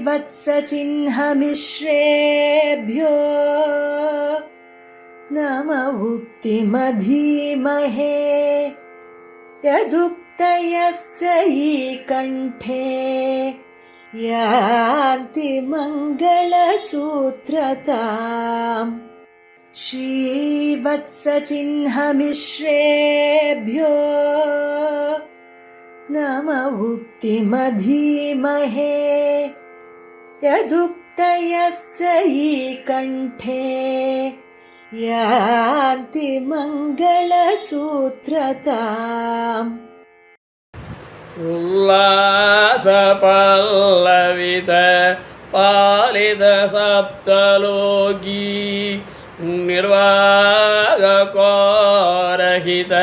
श्रीवत्सचिह्नमिश्रेभ्यो नम उक्तिमधीमहे यदुक्तयस्त्रयी कण्ठे यान्ति मङ्गलसूत्रताम् श्रीवत्सचिह्नमिश्रेभ्यो नम उक्तिमधीमहे यदुक्तयस्त्रयी कण्ठे यान्ति मङ्गलसूत्रताम् उल्लासपल्लवित पालित सप्तलोकी निर्वागकोरहित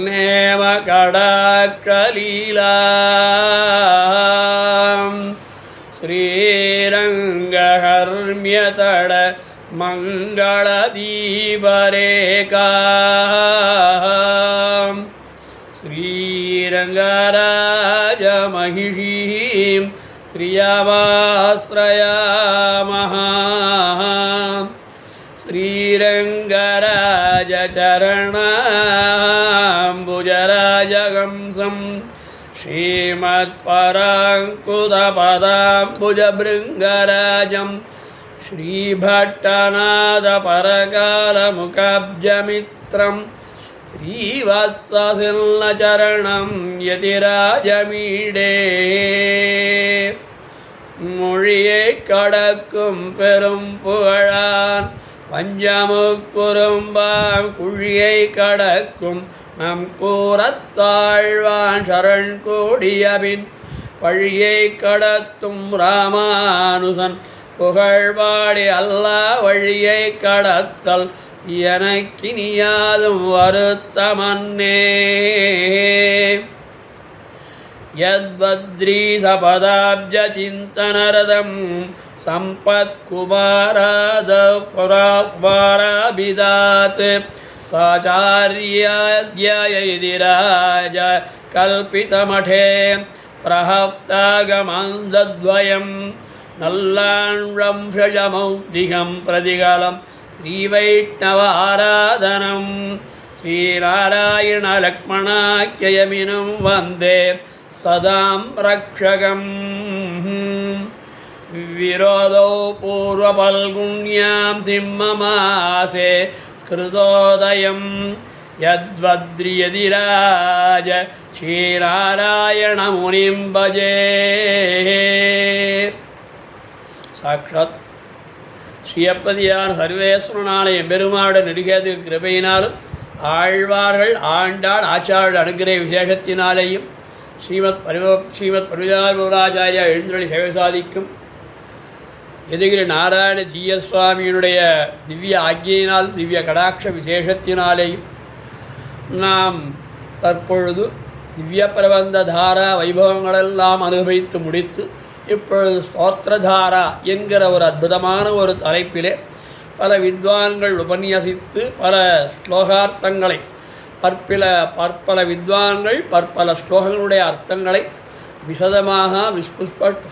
नेमकडाक्षलीला श्रीरङ्गहर्म्यतड मङ्गलदीपरेखा श्रीरङ्गराजमहिषीं श्रियमाश्रयामः श्रीरङ्गराजचरणाम्बुजराजहंसं श्रीमत्पराङ्कुतपदाम्बुजभृङ्गराजं श्रीभट्टनाथपरकालमुखाब्जमित्रं श्रीवत्ससिल्लचरणं यतिराजमीडे மொழியைக் கடக்கும் பெரும் புகழான் பஞ்சமுக்குறும்பாம் குழியை கடக்கும் நம் கூறத்தாழ்வான் சரண் கூடியபின் பழியை கடத்தும் ராமானுசன் புகழ்பாடி அல்லா வழியை கடத்தல் எனக்கினியாதும் வருத்தமன்னே यद्वद्रीसपदाब्जचिन्तनरदं सम्पत्कुमारादपुराकुमाराभिदात् साचार्याद्ययैदिराज कल्पितमठे प्रहप्तागमन्दद्वयं नल्लाण्वंशजमौक्तिकं प्रतिगलं श्रीवैष्णवाराधनं श्रीनारायणलक्ष्मणाख्ययमिनं वन्दे सदां रक्षकं विरोधौ पूर्वफल्गुण्यां सिंहमासे कृतोदयं यद्वद्रियदिराज श्रीनारायणमुनिं भजे साक्षात् ஸ்ரீயப்பதியான சர்வேஸ்வரனான எம்பெருமானுடைய நெருகேது கிருபையினாலும் ஆழ்வார்கள் ஆண்டாள் ஆச்சாரிய அனுகிரக விசேஷத்தினாலேயும் ஸ்ரீமத் பரிவாராச்சாரியா எழுந்தருளி சேவை சாதிக்கும் எதிகிரி நாராயண ஜீயஸ் சுவாமியினுடைய திவ்ய ஆக்கியினால் திவ்ய கடாட்ச விசேஷத்தினாலேயும் நாம் தற்பொழுது திவ்ய பிரபந்த தாரா வைபவங்களெல்லாம் அனுபவித்து முடித்து இப்பொழுது ஸ்தோத்திரதாரா என்கிற ஒரு அற்புதமான ஒரு தலைப்பிலே பல வித்வான்கள் உபன்யசித்து பல ஸ்லோகார்த்தங்களை பற்பல வித்வான்கள் பற்பல ஸ்லோகங்களுடைய அர்த்தங்களை விசதமாக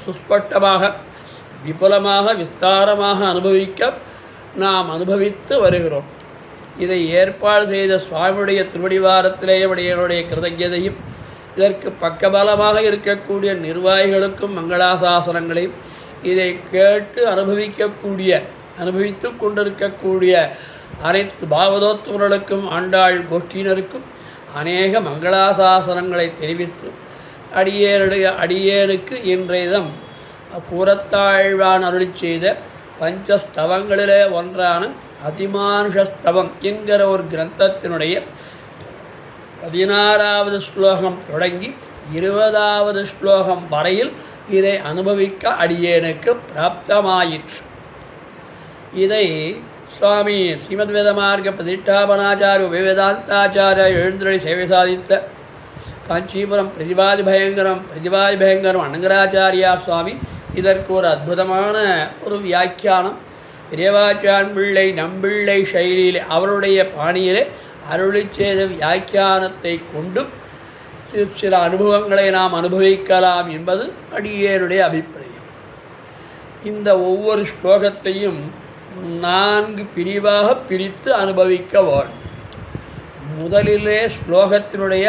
சுஸ்பஷ்டமாக விபுலமாக விஸ்தாரமாக நாம் அனுபவித்து வருகிறோம். இதை ஏற்பாடு செய்த சுவாமியுடைய திருவடிவாரத்திலேயே என்னுடைய கிருதஜதையும் இதற்கு பக்கபலமாக இருக்கக்கூடிய நிர்வாகிகளுக்கும் மங்களாசாசனங்களையும் இதை கேட்டு அனுபவித்து கொண்டிருக்கக்கூடிய அனைத்து பாகவதோத்தவர்களுக்கும் ஆண்டாள் கோஷ்டியினருக்கும் அநேக மங்களாசாசனங்களை தெரிவித்து அடியேனுக்கு இன்றைய தினம் கூறத்தாழ்வான் அருளி செய்த பஞ்சஸ்தவங்களிலே ஒன்றான அதிமானுஷஸ்தவம் என்கிற ஒரு கிரந்தத்தினுடைய 16வது ஸ்லோகம் தொடங்கி 20வது ஸ்லோகம் வரையில் இதை அனுபவிக்க அடியேனுக்கு பிராப்தமாயிற்று. இதை சுவாமி ஸ்ரீமத் வேதமார்க்க பிரதிஷ்டாபனாச்சாரிய உபவேதாந்தாச்சாரிய எழுந்தருளி சேவை சாதித்த காஞ்சிபுரம் பிரதிபாதி பயங்கரம் அனங்கராச்சாரியா சுவாமி இதற்கு ஒரு அற்புதமான ஒரு வியாக்கியானம் பெரியவாச்சான் பிள்ளை நம்பிள்ளை சைலியிலே அவருடைய பாணியிலே அருளி செய்த வியாக்கியானத்தை கொண்டு சில அனுபவங்களை நாம் அனுபவிக்கலாம் என்பது அடியேனுடைய அபிப்பிராயம். இந்த ஒவ்வொரு ஸ்லோகத்தையும் 4 பிரிவாக பிரித்து அனுபவிக்க வேண்டும். முதலிலே ஸ்லோகத்தினுடைய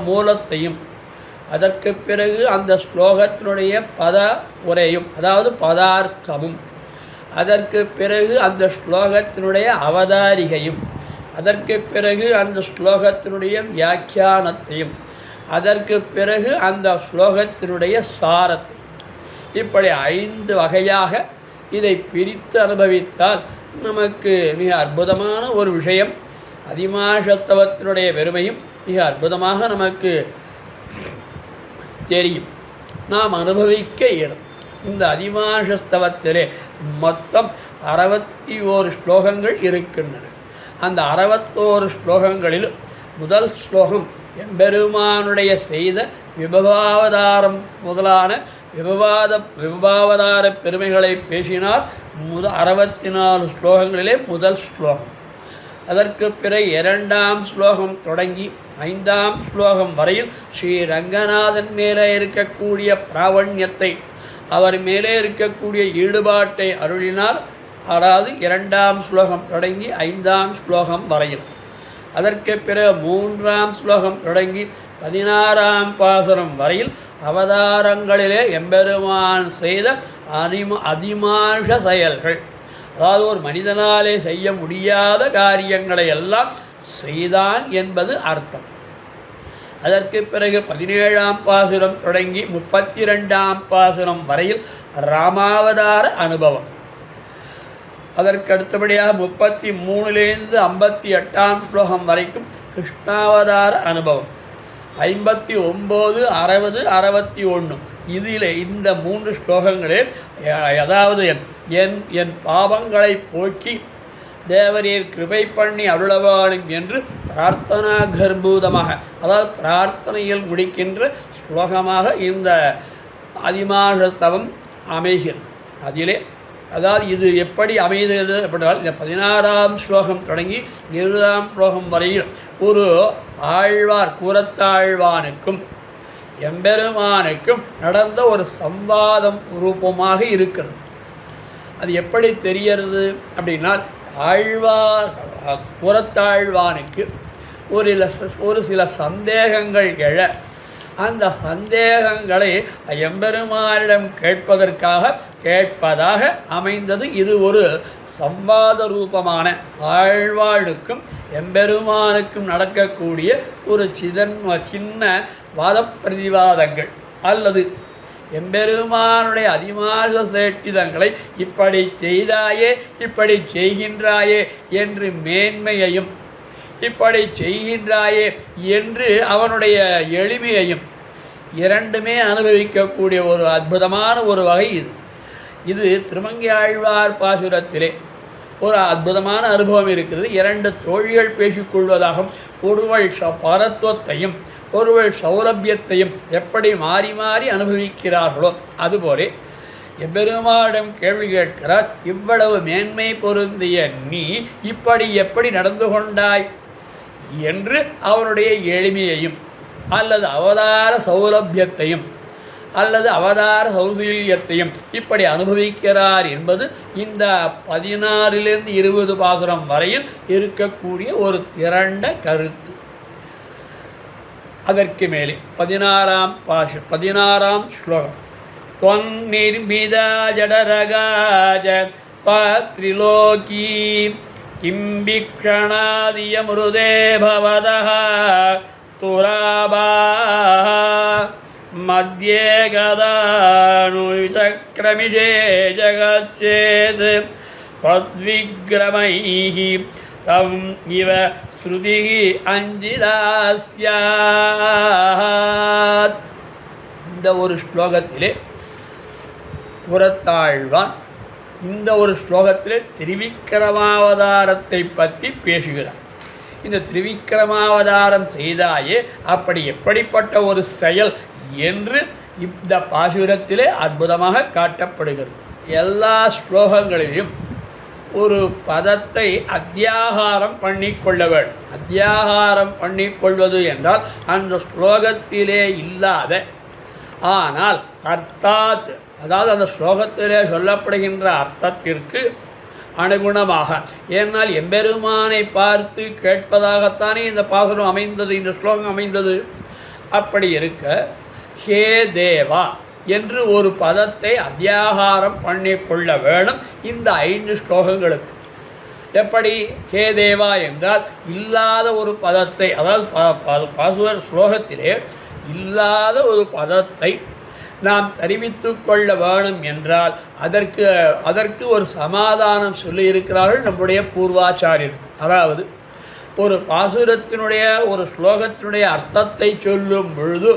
மூலத்தையும் அதற்கு பிறகு அந்த ஸ்லோகத்தினுடைய பத உரையும், அதாவது பதார்த்தமும், அதற்கு பிறகு அந்த ஸ்லோகத்தினுடைய அவதாரிகையும், அதற்கு பிறகு அந்த ஸ்லோகத்தினுடைய வியாக்கியானத்தையும், அதற்கு பிறகு அந்த ஸ்லோகத்தினுடைய சாரத்தை, இப்படி 5 வகையாக இதை பிரித்து அனுபவித்தால் நமக்கு மிக அற்புதமான ஒரு விஷயம், அதிமாஷத்தவத்தினுடைய பெருமையும் மிக அற்புதமாக நமக்கு தெரியும், நாம் அனுபவிக்க இயலும். இந்த அதிமாஷஸ்தவத்திலே மொத்தம் 61 ஸ்லோகங்கள் இருக்கின்றன. அந்த 61 ஸ்லோகங்களில் முதல் ஸ்லோகம் எம்பெருமானுடைய செய்த விபவாவதாரம் முதலான விபவாவதார பெருமைகளை பேசினார். 64 ஸ்லோகங்களிலே முதல் ஸ்லோகம். அதற்கு பிறகு 2ஆம் ஸ்லோகம் தொடங்கி 5ஆம் ஸ்லோகம் வரையில் ஸ்ரீ ரங்கநாதன் மேலே இருக்கக்கூடிய பிராவண்யத்தை, அவர் மேலே இருக்கக்கூடிய ஈடுபாட்டை அருளினார். அதாவது 2ஆம் ஸ்லோகம் தொடங்கி 5ஆம் ஸ்லோகம் வரையில். அதற்கு பிறகு 3ஆம் ஸ்லோகம் தொடங்கி 16ஆம் பாசுரம் வரையில் அவதாரங்களிலே எம்பெருமான் செய்த அதிமானுஷ செயல்கள், அதாவது ஒரு மனிதனாலே செய்ய முடியாத காரியங்களை எல்லாம் செய்தான் என்பது அர்த்தம். அதற்கு பிறகு 17ஆம் பாசுரம் தொடங்கி 32ஆம் பாசுரம் வரையில் ராமாவதார அனுபவம். அதற்கு அடுத்தபடியாக 33லேருந்து 58ஆம் ஸ்லோகம் வரைக்கும் கிருஷ்ணாவதார அனுபவம். 59, 60, 61 இதில் இந்த 3 ஸ்லோகங்களே, அதாவது என் பாவங்களை போக்கி தேவரீர் கிருபை பண்ணி அருளவானும் என்று பிரார்த்தனா கர்ப்பூதமாக, அதாவது பிரார்த்தனையில் முடிக்கின்ற ஸ்லோகமாக இந்த அதிமாஷத்தவம் அமைகிறது. அதிலே அதாவது இது எப்படி அமைகிறது அப்படின்னால், இந்த 16ஆம் ஸ்லோகம் தொடங்கி 20ஆம் ஸ்லோகம் வரையில் ஒரு ஆழ்வார் கூரத்தாழ்வானுக்கும் எம்பெருமானுக்கும் நடந்த ஒரு சம்வாதம் ரூபமாக இருக்கிறது. அது எப்படி தெரிகிறது அப்படின்னால், ஆழ்வார் கூரத்தாழ்வானுக்கு ஒரு சில சந்தேகங்கள் எழ, அந்த சந்தேகங்களை எம்பெருமானிடம் கேட்பதாக அமைந்தது. இது ஒரு சம்வாத ரூபமான ஆழ்வாளுக்கும் எம்பெருமானுக்கும் நடக்கக்கூடிய ஒரு சின்ன வாத பிரதிவாதங்கள், அல்லது எம்பெருமானுடைய அதிமார்க சேட்டிதங்களை இப்படி செய்தாயே, இப்படி செய்கின்றாயே என்று மேன்மையையும், இப்படி செய்கின்றாயே என்று அவனுடைய எளிமையையும் இரண்டுமே அனுபவிக்கக்கூடிய ஒரு அற்புதமான ஒரு வகை இது. இது திருமங்கை ஆழ்வார் பாசுரத்திலே ஒரு அற்புதமான அனுபவம் இருக்கிறது. 2 தோழிகள் பேசிக்கொள்வதாகவும், ஒருவள் பரத்வத்தையும் ஒருவள் சௌலபியத்தையும் எப்படி மாறி மாறி அனுபவிக்கிறார்களோ அதுபோலே எம்பெருமானிடம் கேள்வி கேட்கிறார். இவ்வளவு மேன்மை பொருந்திய நீ இப்படி எப்படி நடந்து கொண்டாய் என்று அவனுடைய எளிமையையும், அல்லது அவதார சௌலபியத்தையும், அல்லது அவதார சௌசீல்யத்தையும் இப்படி அனுபவிக்கிறார் என்பது இந்த 16லேருந்து 20 பாசுரம் வரையில் இருக்கக்கூடிய ஒரு திரண்ட கருத்து. அதற்கு மேலே 16ஆம் ஸ்லோகம். त्वन्निर्मिदा जडरगाज त्रिलोकी किम्बिक्षणादियमृदे भवदः तुराबाः मध्ये गदानुचक्रमिषे जगच्चेत् त्वद्विग्रमैः तम् इव श्रुतिः अञ्जिता स्यात्. இந்த ஒரு ஸ்லோகத்திலே புறத்தாழ்வான் இந்த ஒரு ஸ்லோகத்திலே திரிவிக்கிரமாவதாரத்தை பற்றி பேசுகிறார். இந்த திரிவிக்கிரமாவதாரம் செய்தாயே அப்படி எப்படிப்பட்ட ஒரு செயல் என்று இந்த பாசுரத்திலே அற்புதமாக காட்டப்படுகிறது. எல்லா ஸ்லோகங்களிலும் ஒரு பதத்தை அத்தியாகாரம் பண்ணிக்கொள்ள வேண்டும். அத்தியாகாரம் பண்ணிக்கொள்வது என்றால் அந்த ஸ்லோகத்திலே இல்லாத, ஆனால் அர்த்தாத் அதாவது அந்த ஸ்லோகத்திலே சொல்லப்படுகின்ற அர்த்தத்திற்கு அனுகுணமாக. ஏனால் எம்பெருமானை பார்த்து கேட்பதாகத்தானே இந்த பாசுரம் அமைந்தது, இந்த ஸ்லோகம் அமைந்தது. அப்படி இருக்க ஹே தேவா என்று ஒரு பதத்தை அத்தியாகாரம் பண்ணி கொள்ள வேணும் இந்த 5 ஸ்லோகங்களுக்கு. எப்படி ஹே தேவா என்றால் இல்லாத ஒரு பதத்தை, அதாவது பாசுர ஸ்லோகத்திலே இல்லாத ஒரு பதத்தை நாம் தெரிவித்து கொள்ள வேணும் என்றால் அதற்கு ஒரு சமாதானம் சொல்லியிருக்கிறார்கள் நம்முடைய பூர்வாச்சாரியர். அதாவது ஒரு பாசுரத்தினுடைய ஒரு ஸ்லோகத்தினுடைய அர்த்தத்தை சொல்லும் பொழுது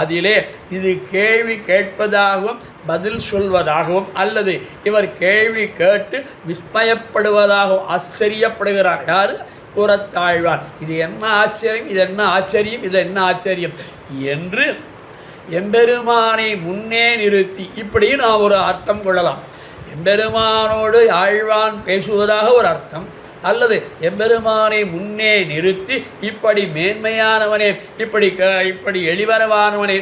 அதிலே இது கேள்வி கேட்பதாகவும் பதில் சொல்வதாகவும் அல்லது இவர் கேள்வி கேட்டு விஸ்மயப்படுவதாகவும் ஆச்சரியப்படுகிறார். யார்? கூறத்தாழ்வார். இது என்ன ஆச்சரியம், இது என்ன ஆச்சரியம், இது என்ன ஆச்சரியம் என்று எம்பெருமானை முன்னே நிறுத்தி இப்படி நாம் ஒரு அர்த்தம் கொள்ளலாம். எம்பெருமானோடு ஆழ்வான் பேசுவதாக ஒரு அர்த்தம், அல்லது எம்பெருமானை முன்னே நிறுத்தி இப்படி மேன்மையானவனே, இப்படி எளிவரவானவனே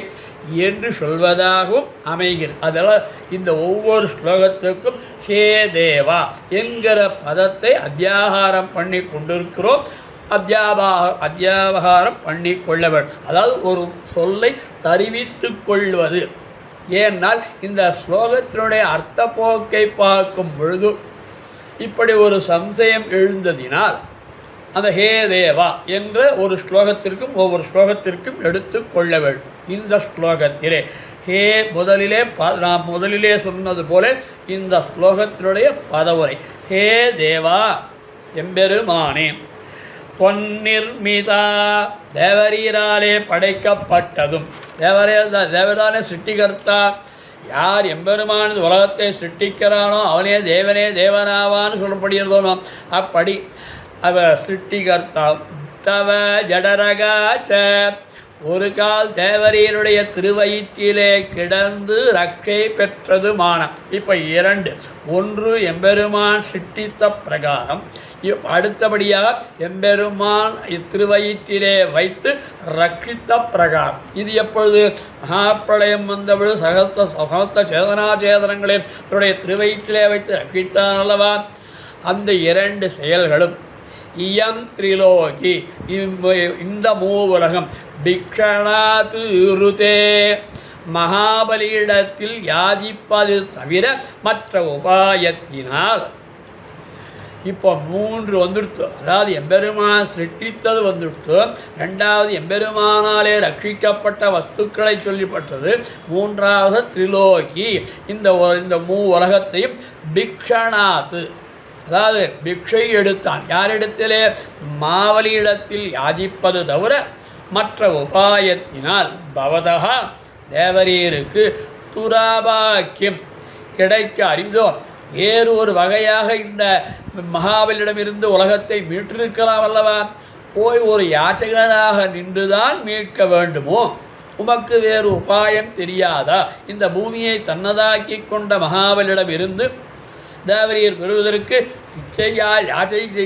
என்று சொல்வதாகவும் அமைகிறது. அதனால் இந்த ஒவ்வொரு ஸ்லோகத்துக்கும் ஹே தேவா என்கிற பதத்தை அத்தியாகாரம் பண்ணி கொண்டிருக்கிறோம். அத்தியாவகாரம் பண்ணி கொள்ள வேண்டும். அதாவது ஒரு சொல்லை தெரிவித்து கொள்வது. ஏனால் இந்த ஸ்லோகத்தினுடைய அர்த்த போக்கை பார்க்கும் பொழுது இப்படி ஒரு சம்சயம் எழுந்ததினால் அந்த ஹே தேவா என்ற ஒரு ஸ்லோகத்திற்கும் ஒவ்வொரு ஸ்லோகத்திற்கும் எடுத்து கொள்ள வேண்டும். இந்த ஸ்லோகத்திலே ஹே நாம் முதலிலே சொன்னது போல இந்த ஸ்லோகத்தினுடைய பதவுரை ஹே தேவா எம்பெருமானே, பொன்னிர்மிதா தேவரீராலே படைக்கப்பட்டதும், தேவரானே சிருஷ்டிகர்த்தா, யார் எம்பெருமான் உலகத்தை சிருஷ்டிக்கிறானோ அவனே தேவனே தேவனாவான்னு சொல்லப்படுகிறதோ அப்படி அவ சிருஷ்டிகர்த்தா. தவ ஜடரகாச்ச, ஒரு கால் தேவரீருடைய திருவயிற்றிலே கிடந்து ரக்கை பெற்றதுமான. இப்போ 2, ஒன்று எம்பெருமான் சிருஷ்டித்த பிரகாரம், அடுத்தபடியாக எம்பெருமான் திருவயிற்றிலே வைத்து ரட்சித்த பிரகாரம். இது எப்பொழுது? மகாப்பிரளயம் வந்தபொழுது சகஸ்த சேதனாச்சேதனங்களே தன்னுடைய திருவயிற்றிலே வைத்து ரட்சித்தான் அல்லவா? அந்த 2 செயல்களும் இயம் திரிலோகி, இந்த மூவுலகம் பிக்ஷணாது ருதே, மகாபலியிடத்தில் யாதிப்பது தவிர மற்ற உபாயத்தினால். இப்போ 3 வந்துடுத்து. அதாவது எம்பெருமான் சிருஷ்டித்தது வந்துடுத்து, 2வது எம்பெருமானாலே ரட்சிக்கப்பட்ட வஸ்துக்களை சொல்லப்பட்டது, 3வது திரிலோகி இந்த மூ உலகத்தையும் பிக்ஷணாத்து, அதாவது பிக்ஷை எடுத்தான். யாரிடத்திலே? மாவலியிடத்தில் யாஜிப்பது தவிர மற்ற உபாயத்தினால் பவதா தேவரீருக்கு துராபாக்கியம் கிடைக்க அறிந்தோ. வேறு ஒரு வகையாக இந்த மகாபலியிடமிருந்து உலகத்தை மீட்டிருக்கலாம் அல்லவா? போய் ஒரு யாச்சகனாக நின்றுதான் மீட்க வேண்டுமோ? உமக்கு வேறு உபாயம் தெரியாதா? இந்த பூமியை தன்னதாக்கி கொண்ட மகாபலியிடம் இருந்து தேவரீர் பெறுவதற்கு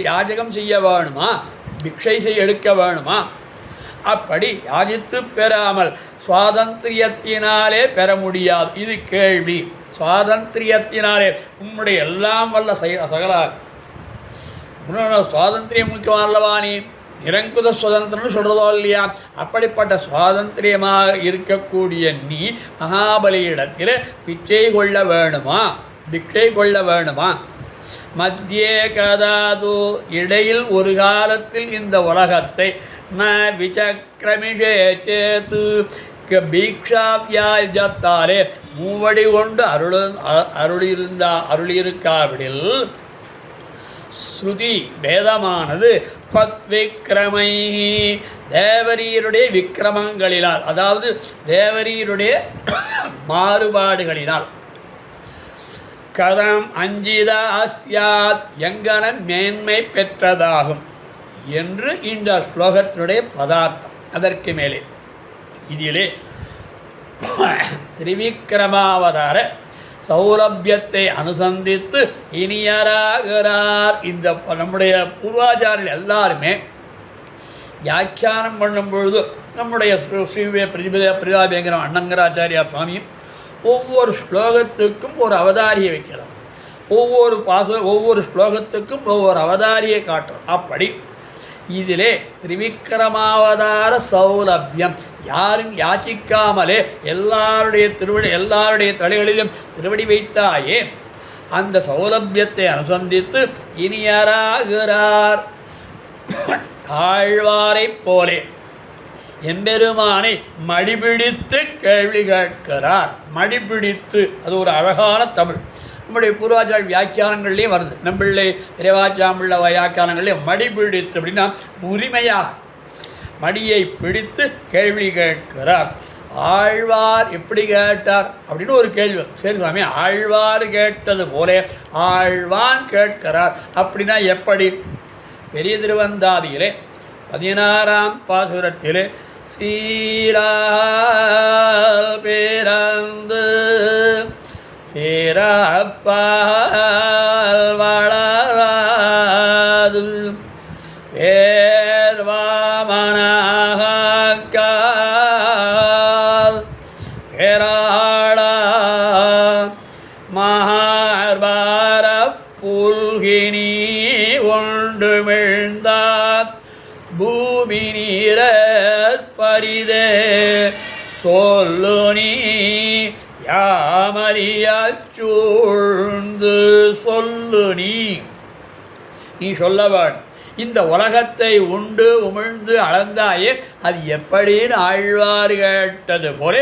யாச்சகம் செய்ய வேணுமா? பிக்ஷை எடுக்க வேணுமா? அப்படி யாஜித்து பெறாமல் சுவாதந்திரியத்தினாலே பெற முடியாது. இது கேள்வி. சுவாதந்திரியத்தினாலே உம்முடைய எல்லாம் வல்ல சகல சுவாதந்திரியம் முக்கியம் அல்லவா? நீ நிரங்குத சுதந்திரம்னு சொல்கிறதோ இல்லையா? அப்படிப்பட்ட சுவாதந்திரியமாக இருக்கக்கூடிய நீ மகாபலியிடத்தில் பிச்சை கொள்ள வேணுமா? பிக்ஷை கொள்ள வேணுமா? மத்தியே கதாது, இடையில் ஒரு காலத்தில் இந்த உலகத்தை ந விசக்கிரமிஷே சேத்து பீக்ஷாவியாஜத்தாலே மூவடி கொண்டு அருளியிருக்காவிடில் ஸ்ருதி வேதமானது பத்விக்கிரமை, தேவரீருடைய விக்கிரமங்களினால், அதாவது தேவரீருடைய மாறுபாடுகளினால் கதம் அஞ்சித அஸ்யாத், எங்கனம் மேன்மை பெற்றதாகும் என்று இந்த ஸ்லோகத்தினுடைய பதார்த்தம். அதற்கு மேலே இதிலே திரிவிக்கிரமாவதார சௌலபியத்தை அனுசந்தித்து இனியராகிறார். இந்த நம்முடைய பூர்வாச்சாரியர்கள் எல்லாருமே வியாக்கியானம் பண்ணும் பொழுது நம்முடைய ஸ்ரீ பிரதிபதியாபேங்கிற அண்ணங்கராச்சாரியார் சுவாமியும் ஒவ்வொரு ஸ்லோகத்துக்கும் ஒரு அவதாரியை வைக்கலாம், ஒவ்வொரு ஸ்லோகத்துக்கும் ஒவ்வொரு அவதாரியை காட்டுறோம். அப்படி இதிலே திரிவிக்கிரமாவதார சௌலபியம், யாரும் யாச்சிக்காமலே எல்லாருடைய தலைகளிலும் திருவடி வைத்தாயே அந்த சௌலபியத்தை அனுசந்தித்து இனியராகிறார். ஆழ்வாரைப் போலே எம்பெருமானை மடிபிடித்து கேள்வி கேட்கிறார். மடிபிடித்து, அது ஒரு அழகான தமிழ். நம்முடைய பூர்வாச்சார வியாக்கியானங்கள்லேயும் வருது, நம்மளே விரைவாச்சாமுள்ள வியாக்கியானங்கள்லேயும் மடிபிடித்து அப்படின்னா உரிமையாக மடியை பிடித்து கேள்வி கேட்கிறார். ஆழ்வார் எப்படி கேட்டார் அப்படின்னு ஒரு கேள்வி. சரி சுவாமி, ஆழ்வார் கேட்டது போல ஆழ்வான் கேட்கிறார் அப்படின்னா எப்படி? பெரிய திருவந்தாதியிலே 16ஆம் பாசுரத்திலே சீரால் பிறந்து சீரப்பால் வளராது பேர்வாமனாகால் பேராள மகாபார புல்கினி ஒன்று மிழ்ந்தார் பூமி நீரற் பரிதே சொல்லு நீ யாமறியச் சூழ்ந்து சொல்லு நீ சொல்லவாள். இந்த உலகத்தை உண்டு உமிழ்ந்து அளந்தாயே அது எப்படின்னு ஆழ்வார் கேட்டது போல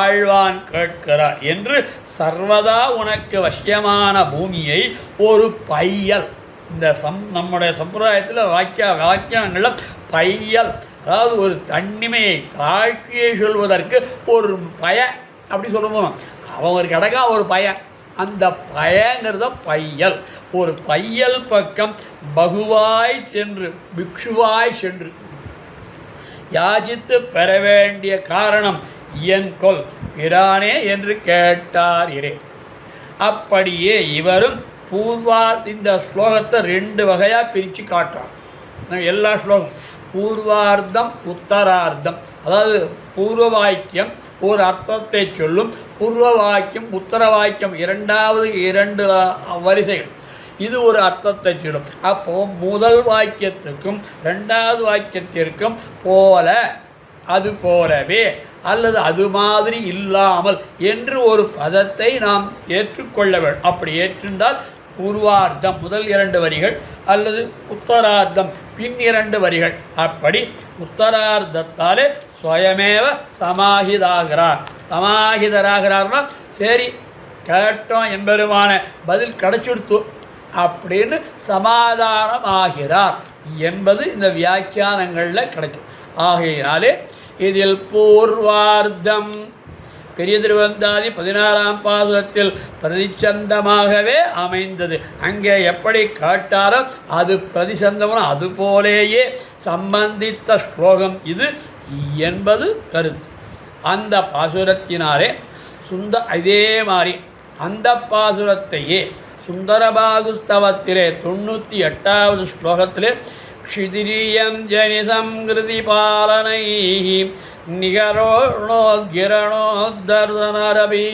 ஆழ்வான் கேட்கிறார் என்று சர்வதா உனக்கு வசியமான பூமியை ஒரு பையல், இந்த நம்முடைய சம்பிரதாயத்தில் வாக்கியங்களில் பையல், அதாவது ஒரு தன்னிமையை தாழ்ச்சியை சொல்வதற்கு ஒரு பய அப்படி சொல்லுவோம். அவன் ஒரு கடகா ஒரு பையன், அந்த பயங்கிறத பையல். ஒரு பையல் பக்கம் பகுவாய் சென்று பிக்ஷுவாய் சென்று யாசித்து பெற வேண்டிய காரணம் என் கொல் இரானே என்று கேட்டார் இரே. அப்படியே இவரும் இந்த ஸ்லோகத்தை 2 வகையாக பிரித்து காட்டுறான். எல்லா ஸ்லோகம் பூர்வார்த்தம் உத்தரார்த்தம், அதாவது பூர்வ வாக்கியம் ஒரு அர்த்தத்தை சொல்லும், பூர்வ வாக்கியம் உத்தர வாக்கியம் இரண்டாவது 2 வரிசைகள், இது ஒரு அர்த்தத்தை சொல்லும். அப்போது முதல் வாக்கியத்துக்கும் 2வது வாக்கியத்திற்கும் போல, அது போலவே அல்லது அது மாதிரி இல்லாமல் என்று ஒரு பதத்தை நாம் ஏற்றுக்கொள்ள வேண்டும். அப்படி ஏற்றிருந்தால் பூர்வார்த்தம் முதல் 2 வரிகள் அல்லது உத்தரார்த்தம் பின் 2 வரிகள். அப்படி உத்தரார்த்தத்தாலே ஸ்வயமேவ சமாஹிதராகிறார்னா சரி கேட்டோம் எம்பெருமான பதில் கிடைச்சுடுத்து அப்படின்னு சமாதானமாகிறார் என்பது இந்த வியாக்கியானங்களில் கிடைக்கும். ஆகையினாலே இதில் பூர்வார்த்தம் பெரிய திருவந்தாதி 16ஆம் பாசுரத்தில் பிரதிச்சந்தமாகவே அமைந்தது. அங்கே எப்படி காட்டாரோ அது பிரதிசந்தமும் அதுபோலேயே சம்பந்தித்த ஸ்லோகம் இது என்பது கருத்து. அந்த பாசுரத்தினாலே இதே மாதிரி அந்த பாசுரத்தையே சுந்தரபாகுஸ்தவத்திலே 98வது ஸ்லோகத்திலே க்ஷிதிரியம் ஜனிசம்கிருதி பாலனை நிகரோணோத்கிரணோத்தர்சனரபி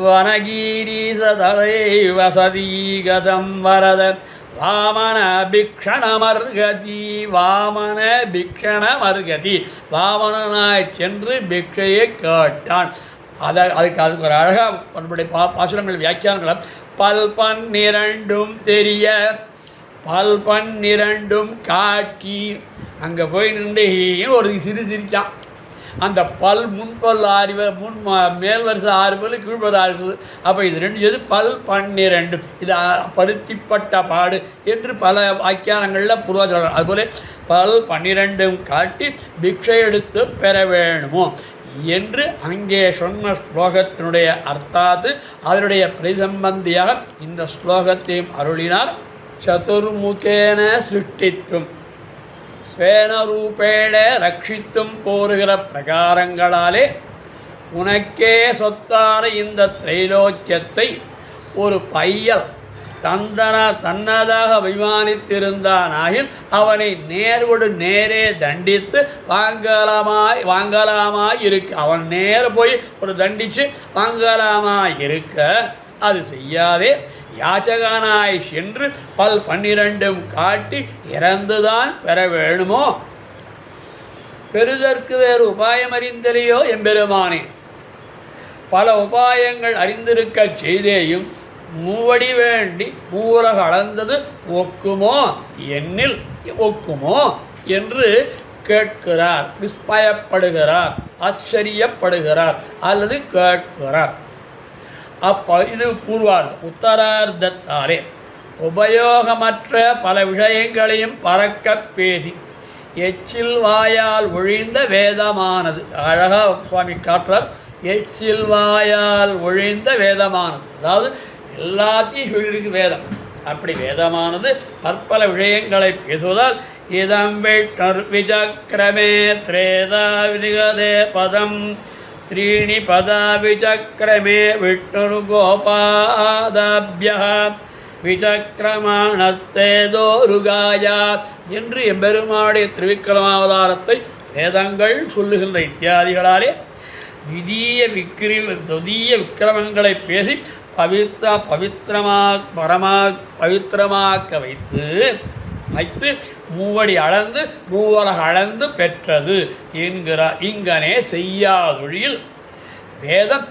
வனகீரி சதைவ சதீகதம் வரத வாமன பிக்ஷணமர்கதி வாமனாய் சென்று பிக்ஷையை கேட்டான். அதுக்கு ஒரு அழகாக நம்முடைய பாசுரங்கள் வியாக்கியானங்கள் பல் 12 தெரிய பல் 12 காட்டி அங்கே போய் நின்று ஒரு சிரிச்சான். அந்த பல் முன்பல் 6 மேல் வரிசை 6 பல் கீழ்வரிசை 6. அப்போ இது 2 செய்து பல் 12 இது பருத்திப்பட்ட பாடு என்று பல வாக்கியானங்களில் பூர்வாச்சாரம். அதுபோல பல் 12 காட்டி பிக்ஷை எடுத்து பெற வேணுமோ என்று அங்கே சொன்ன ஸ்லோகத்தினுடைய அர்த்தாத்து அதனுடைய பிரதிசம்பந்தியாக இந்த ஸ்லோகத்தையும் அருளினார். சதுர்முகேன சிருஷ்டித்தும் ஸ்வேனரூபேண ரட்சித்தும் போருகிற பிரகாரங்களாலே உனக்கே சொத்தான இந்த திரைலோக்கியத்தை ஒரு பையல் தன்னதாக அபிமானித்திருந்தானாயில் அவனை நேர்கொடு நேரே தண்டித்து வாங்கலாமாய் இருக்க, அவன் நேர போய் ஒரு தண்டித்து வாங்கலாமாய் இருக்க அது செய்யாதே யாச்சகனாய் சென்று 12 காட்டி இறந்துதான் பெற வேணுமோ? பெறுதற்கு வேறு உபாயம் அறிந்தலையோ எம்பெருமானே? பல உபாயங்கள் அறிந்திருக்கச் செய்தேயும் மூவடி வேண்டி மூவுலக அளந்தது ஒக்குமோ என்னில் ஒக்குமோ என்று கேட்கிறார், விஸ்மயப்படுகிறார், ஆச்சரியப்படுகிறார் அல்லது கேட்கிறார். இது பூர்வார்த்தம். உத்தரார்த்தத்தாலே உபயோகமற்ற பல விஷயங்களையும் பறக்க பேசி எச்சில் வாயால் ஒழிந்த வேதமானது. அழகாக சுவாமி காட்டுறார், எச்சில் வாயால் ஒழிந்த வேதமானது. அதாவது எல்லாத்தையும் சொல்லியிருக்கு வேதம். அப்படி வேதமானது பற்பல விஷயங்களை பேசுவதால் இதம் விசக்கிரமே திரேதா விதிகதே பதம் 3 பதா விசக்கிரமே விஷ்ணு கோபாதாபியா விசக்கிரமாணத்தேதோருகாயா என்று எம்பெருமானுடைய திருவிக்கிரமாவதாரத்தை வேதங்கள் சொல்லுகின்ற இத்தியாதிகளாலே துதிய விக்கிரமங்களை பேசி பவித்திரமாக்க வைத்து மூவடி அளந்து மூவலக அளந்து பெற்றது என்கிறார். இங்கனே செய்யாதொழியில் வேதம்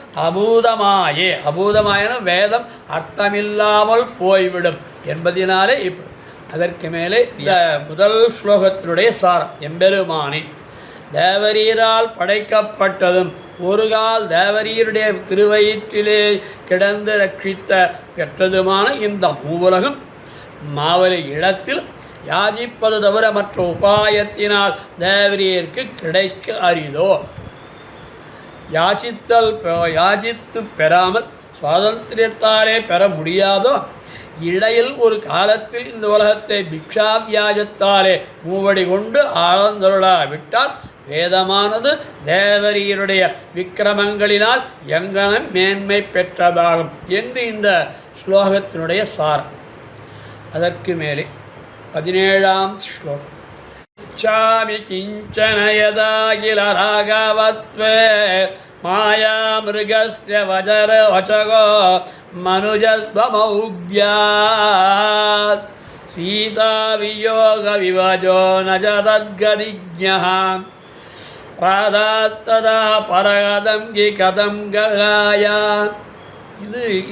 அபூதமாயன வேதம் அர்த்தமில்லாமல் போய்விடும் என்பதினாலே இப்படி. அதற்கு மேலே இந்த முதல் ஸ்லோகத்தினுடைய சாரம், எம்பெருமானே தேவரீரால் படைக்கப்பட்டதும் ஒரு கால் தேவரீருடைய திருவயிற்றிலே கிடந்து ரட்சித்த பெற்றதுமான இந்த மூவுலகம் மாவலி இடத்தில் யாசிப்பது தவிர மற்ற உபாயத்தினால் தேவரீருக்கு கிடைக்க அரிதோ? யாசித்து பெறாமல் சுவாதந்திரியத்தாலே பெற முடியாதோ? இடையில் ஒரு காலத்தில் இந்த உலகத்தை பிக்ஷாவியாஜத்தாலே மூவடி கொண்டு ஆழ்ந்தருளாவிட்டால் வேதமானது தேவரீருடைய விக்கிரமங்களினால் எங்கனம் மேன்மை பெற்றதாகும் என்று இந்த ஸ்லோகத்தினுடைய சாரம். அதற்கு மேலே 17ஆம் ஸ்லோகம். இச்சாமி கிஞ்சன யதா கில ராகவத்வே மாயா மிருகஸ்ய வஜர வச்சகோ மனுஜத்வமௌக்யாத் சீதா வியோக விவஜோ நஜதத்கதிஜ்ஞः பிராதாத்ததா பரகதம் கி கதம் ககாயா.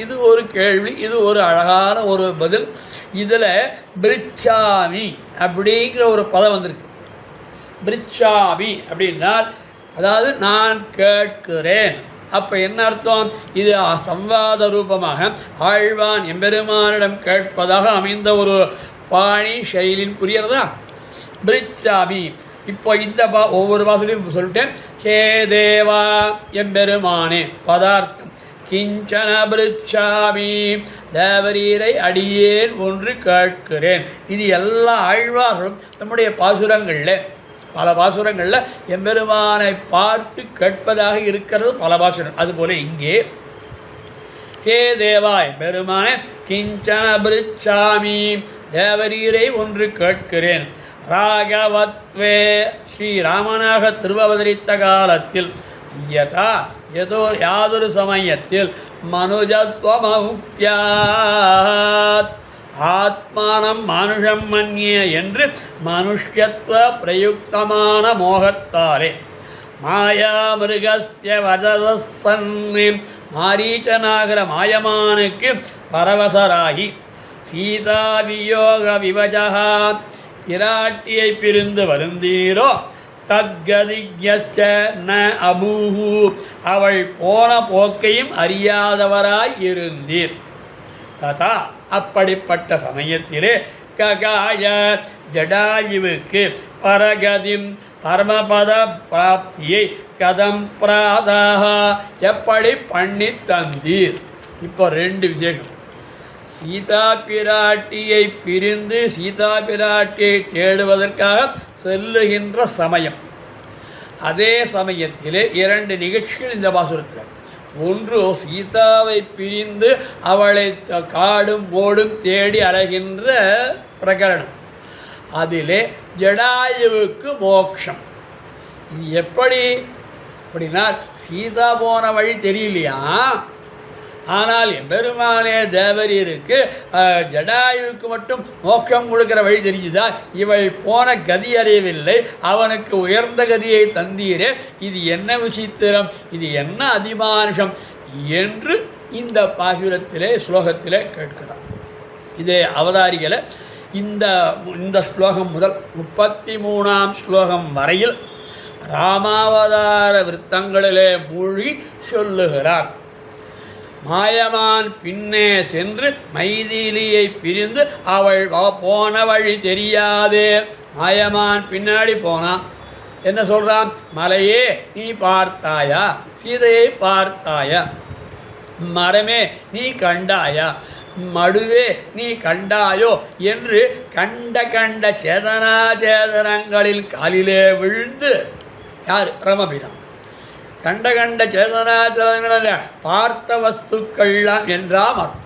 இது ஒரு கேள்வி, இது ஒரு அழகான ஒரு பதில். இதில் பிரிச்சாமி அப்படிங்கிற ஒரு பதம் வந்திருக்கு. பிரிச்சாமி அப்படின்னால் அதாவது நான் கேட்கிறேன். அப்போ என்ன அர்த்தம்? இது சம்வாத ரூபமாக ஆழ்வான் எம்பெருமானிடம் கேட்பதாக அமைந்த ஒரு பாணி செயலின் புரியறதா? பிரிச்சாமி. இப்போ இந்த ஒவ்வொரு வாசலையும் சொல்லிட்டேன். ஹே தேவா எம்பெருமானே பதார்த்தம். கிஞ்சன பிரிச்சாமி தேவரீரை அடியேன் ஒன்று கேட்கிறேன். இது எல்லா ஆழ்வார்களும் நம்முடைய பாசுரங்களில் பல பாசுரங்களில் எம்பெருமானை பார்த்து கேட்பதாக இருக்கிறது பல பாசுரம். அதுபோல இங்கே ஹே தேவா எம்பெருமானே கிஞ்சன பிரிச்சாமி தேவரீரை ஒன்று கேட்கிறேன். ராகவத்வே ஸ்ரீராமனாக திருவவதரித்த காலத்தில் யாதொரு சமயத்தில் மனுஜத்வமௌக்யாத் ஆத்மானம் மனுஷம் மன்யே என்று மனுஷ்யத்வ பிரயுக்தமான மோகத்தாலே மாயா மிருகஸ்ய வஜசன்னி மாரீச்சனாகிற மாயமானுக்கு பரவசராகி சீதா வியோக விவஜா பிராட்டியை பிரிந்து வருந்தீரோ தத்கதிக்யச்ச ந அபூஹு அவள் போன போக்கையும் அறியாதவராய் இருந்தீர். ததா அப்படிப்பட்ட சமயத்திலே ககாய ஜடாயுவுக்கு பரகதிம் பரமபத பிராப்தியை கதம் பிராதாக எப்படி பண்ணி தந்தீர். இப்போ 2 விசேஷம். சீதா பிராட்டியை பிரிந்து சீதா பிராட்டியை தேடுவதற்காக செல்லுகின்ற சமயம். அதே சமயத்திலே 2 நிகழ்ச்சிகள் இந்த பாசுரத்தில். ஒன்று சீதாவை பிரிந்து அவளை காடும் மோடும் தேடி அலைகின்ற பிரகரணம். அதிலே ஜடாயுவுக்கு மோட்சம். இது எப்படி அப்படின்னா, சீதா போன வழி தெரியலையா, ஆனால் எம்பெருமானே தேவரீருக்கு ஜடாயுவுக்கு மட்டும் மோட்சம் கொடுக்குற வழி தெரிஞ்சுதா? இவள் போன கதி அறியவில்லை, அவனுக்கு உயர்ந்த கதியை தந்தீரே, இது என்ன விசித்திரம், இது என்ன அதிமானுஷம் என்று இந்த பாசுரத்திலே ஸ்லோகத்திலே கேட்கிறான். இதே அவதாரிகளை இந்த ஸ்லோகம் முதல் 33ஆம் ஸ்லோகம் வரையில் ராமாவதார விருத்தங்களிலே மூழ்கி சொல்லுகிறார். மாயமான் பின்னே சென்று மைதிலியை பிரிந்து அவள் போன வழி தெரியாதே. மாயமான் பின்னாடி போனான். என்ன சொல்கிறான்? மலையே நீ பார்த்தாயா, சீதையை பார்த்தாயா, மரமே நீ கண்டாயா, மடுவே நீ கண்டாயோ என்று கண்ட சேதனாச்சேதனங்களில் காலிலே விழுந்து யார்? ரமபிரான். கண்ட சேதனாச்சேதனங்களில் பார்த்த வஸ்துக்கள்லாம் என்றாம் அர்த்தம்.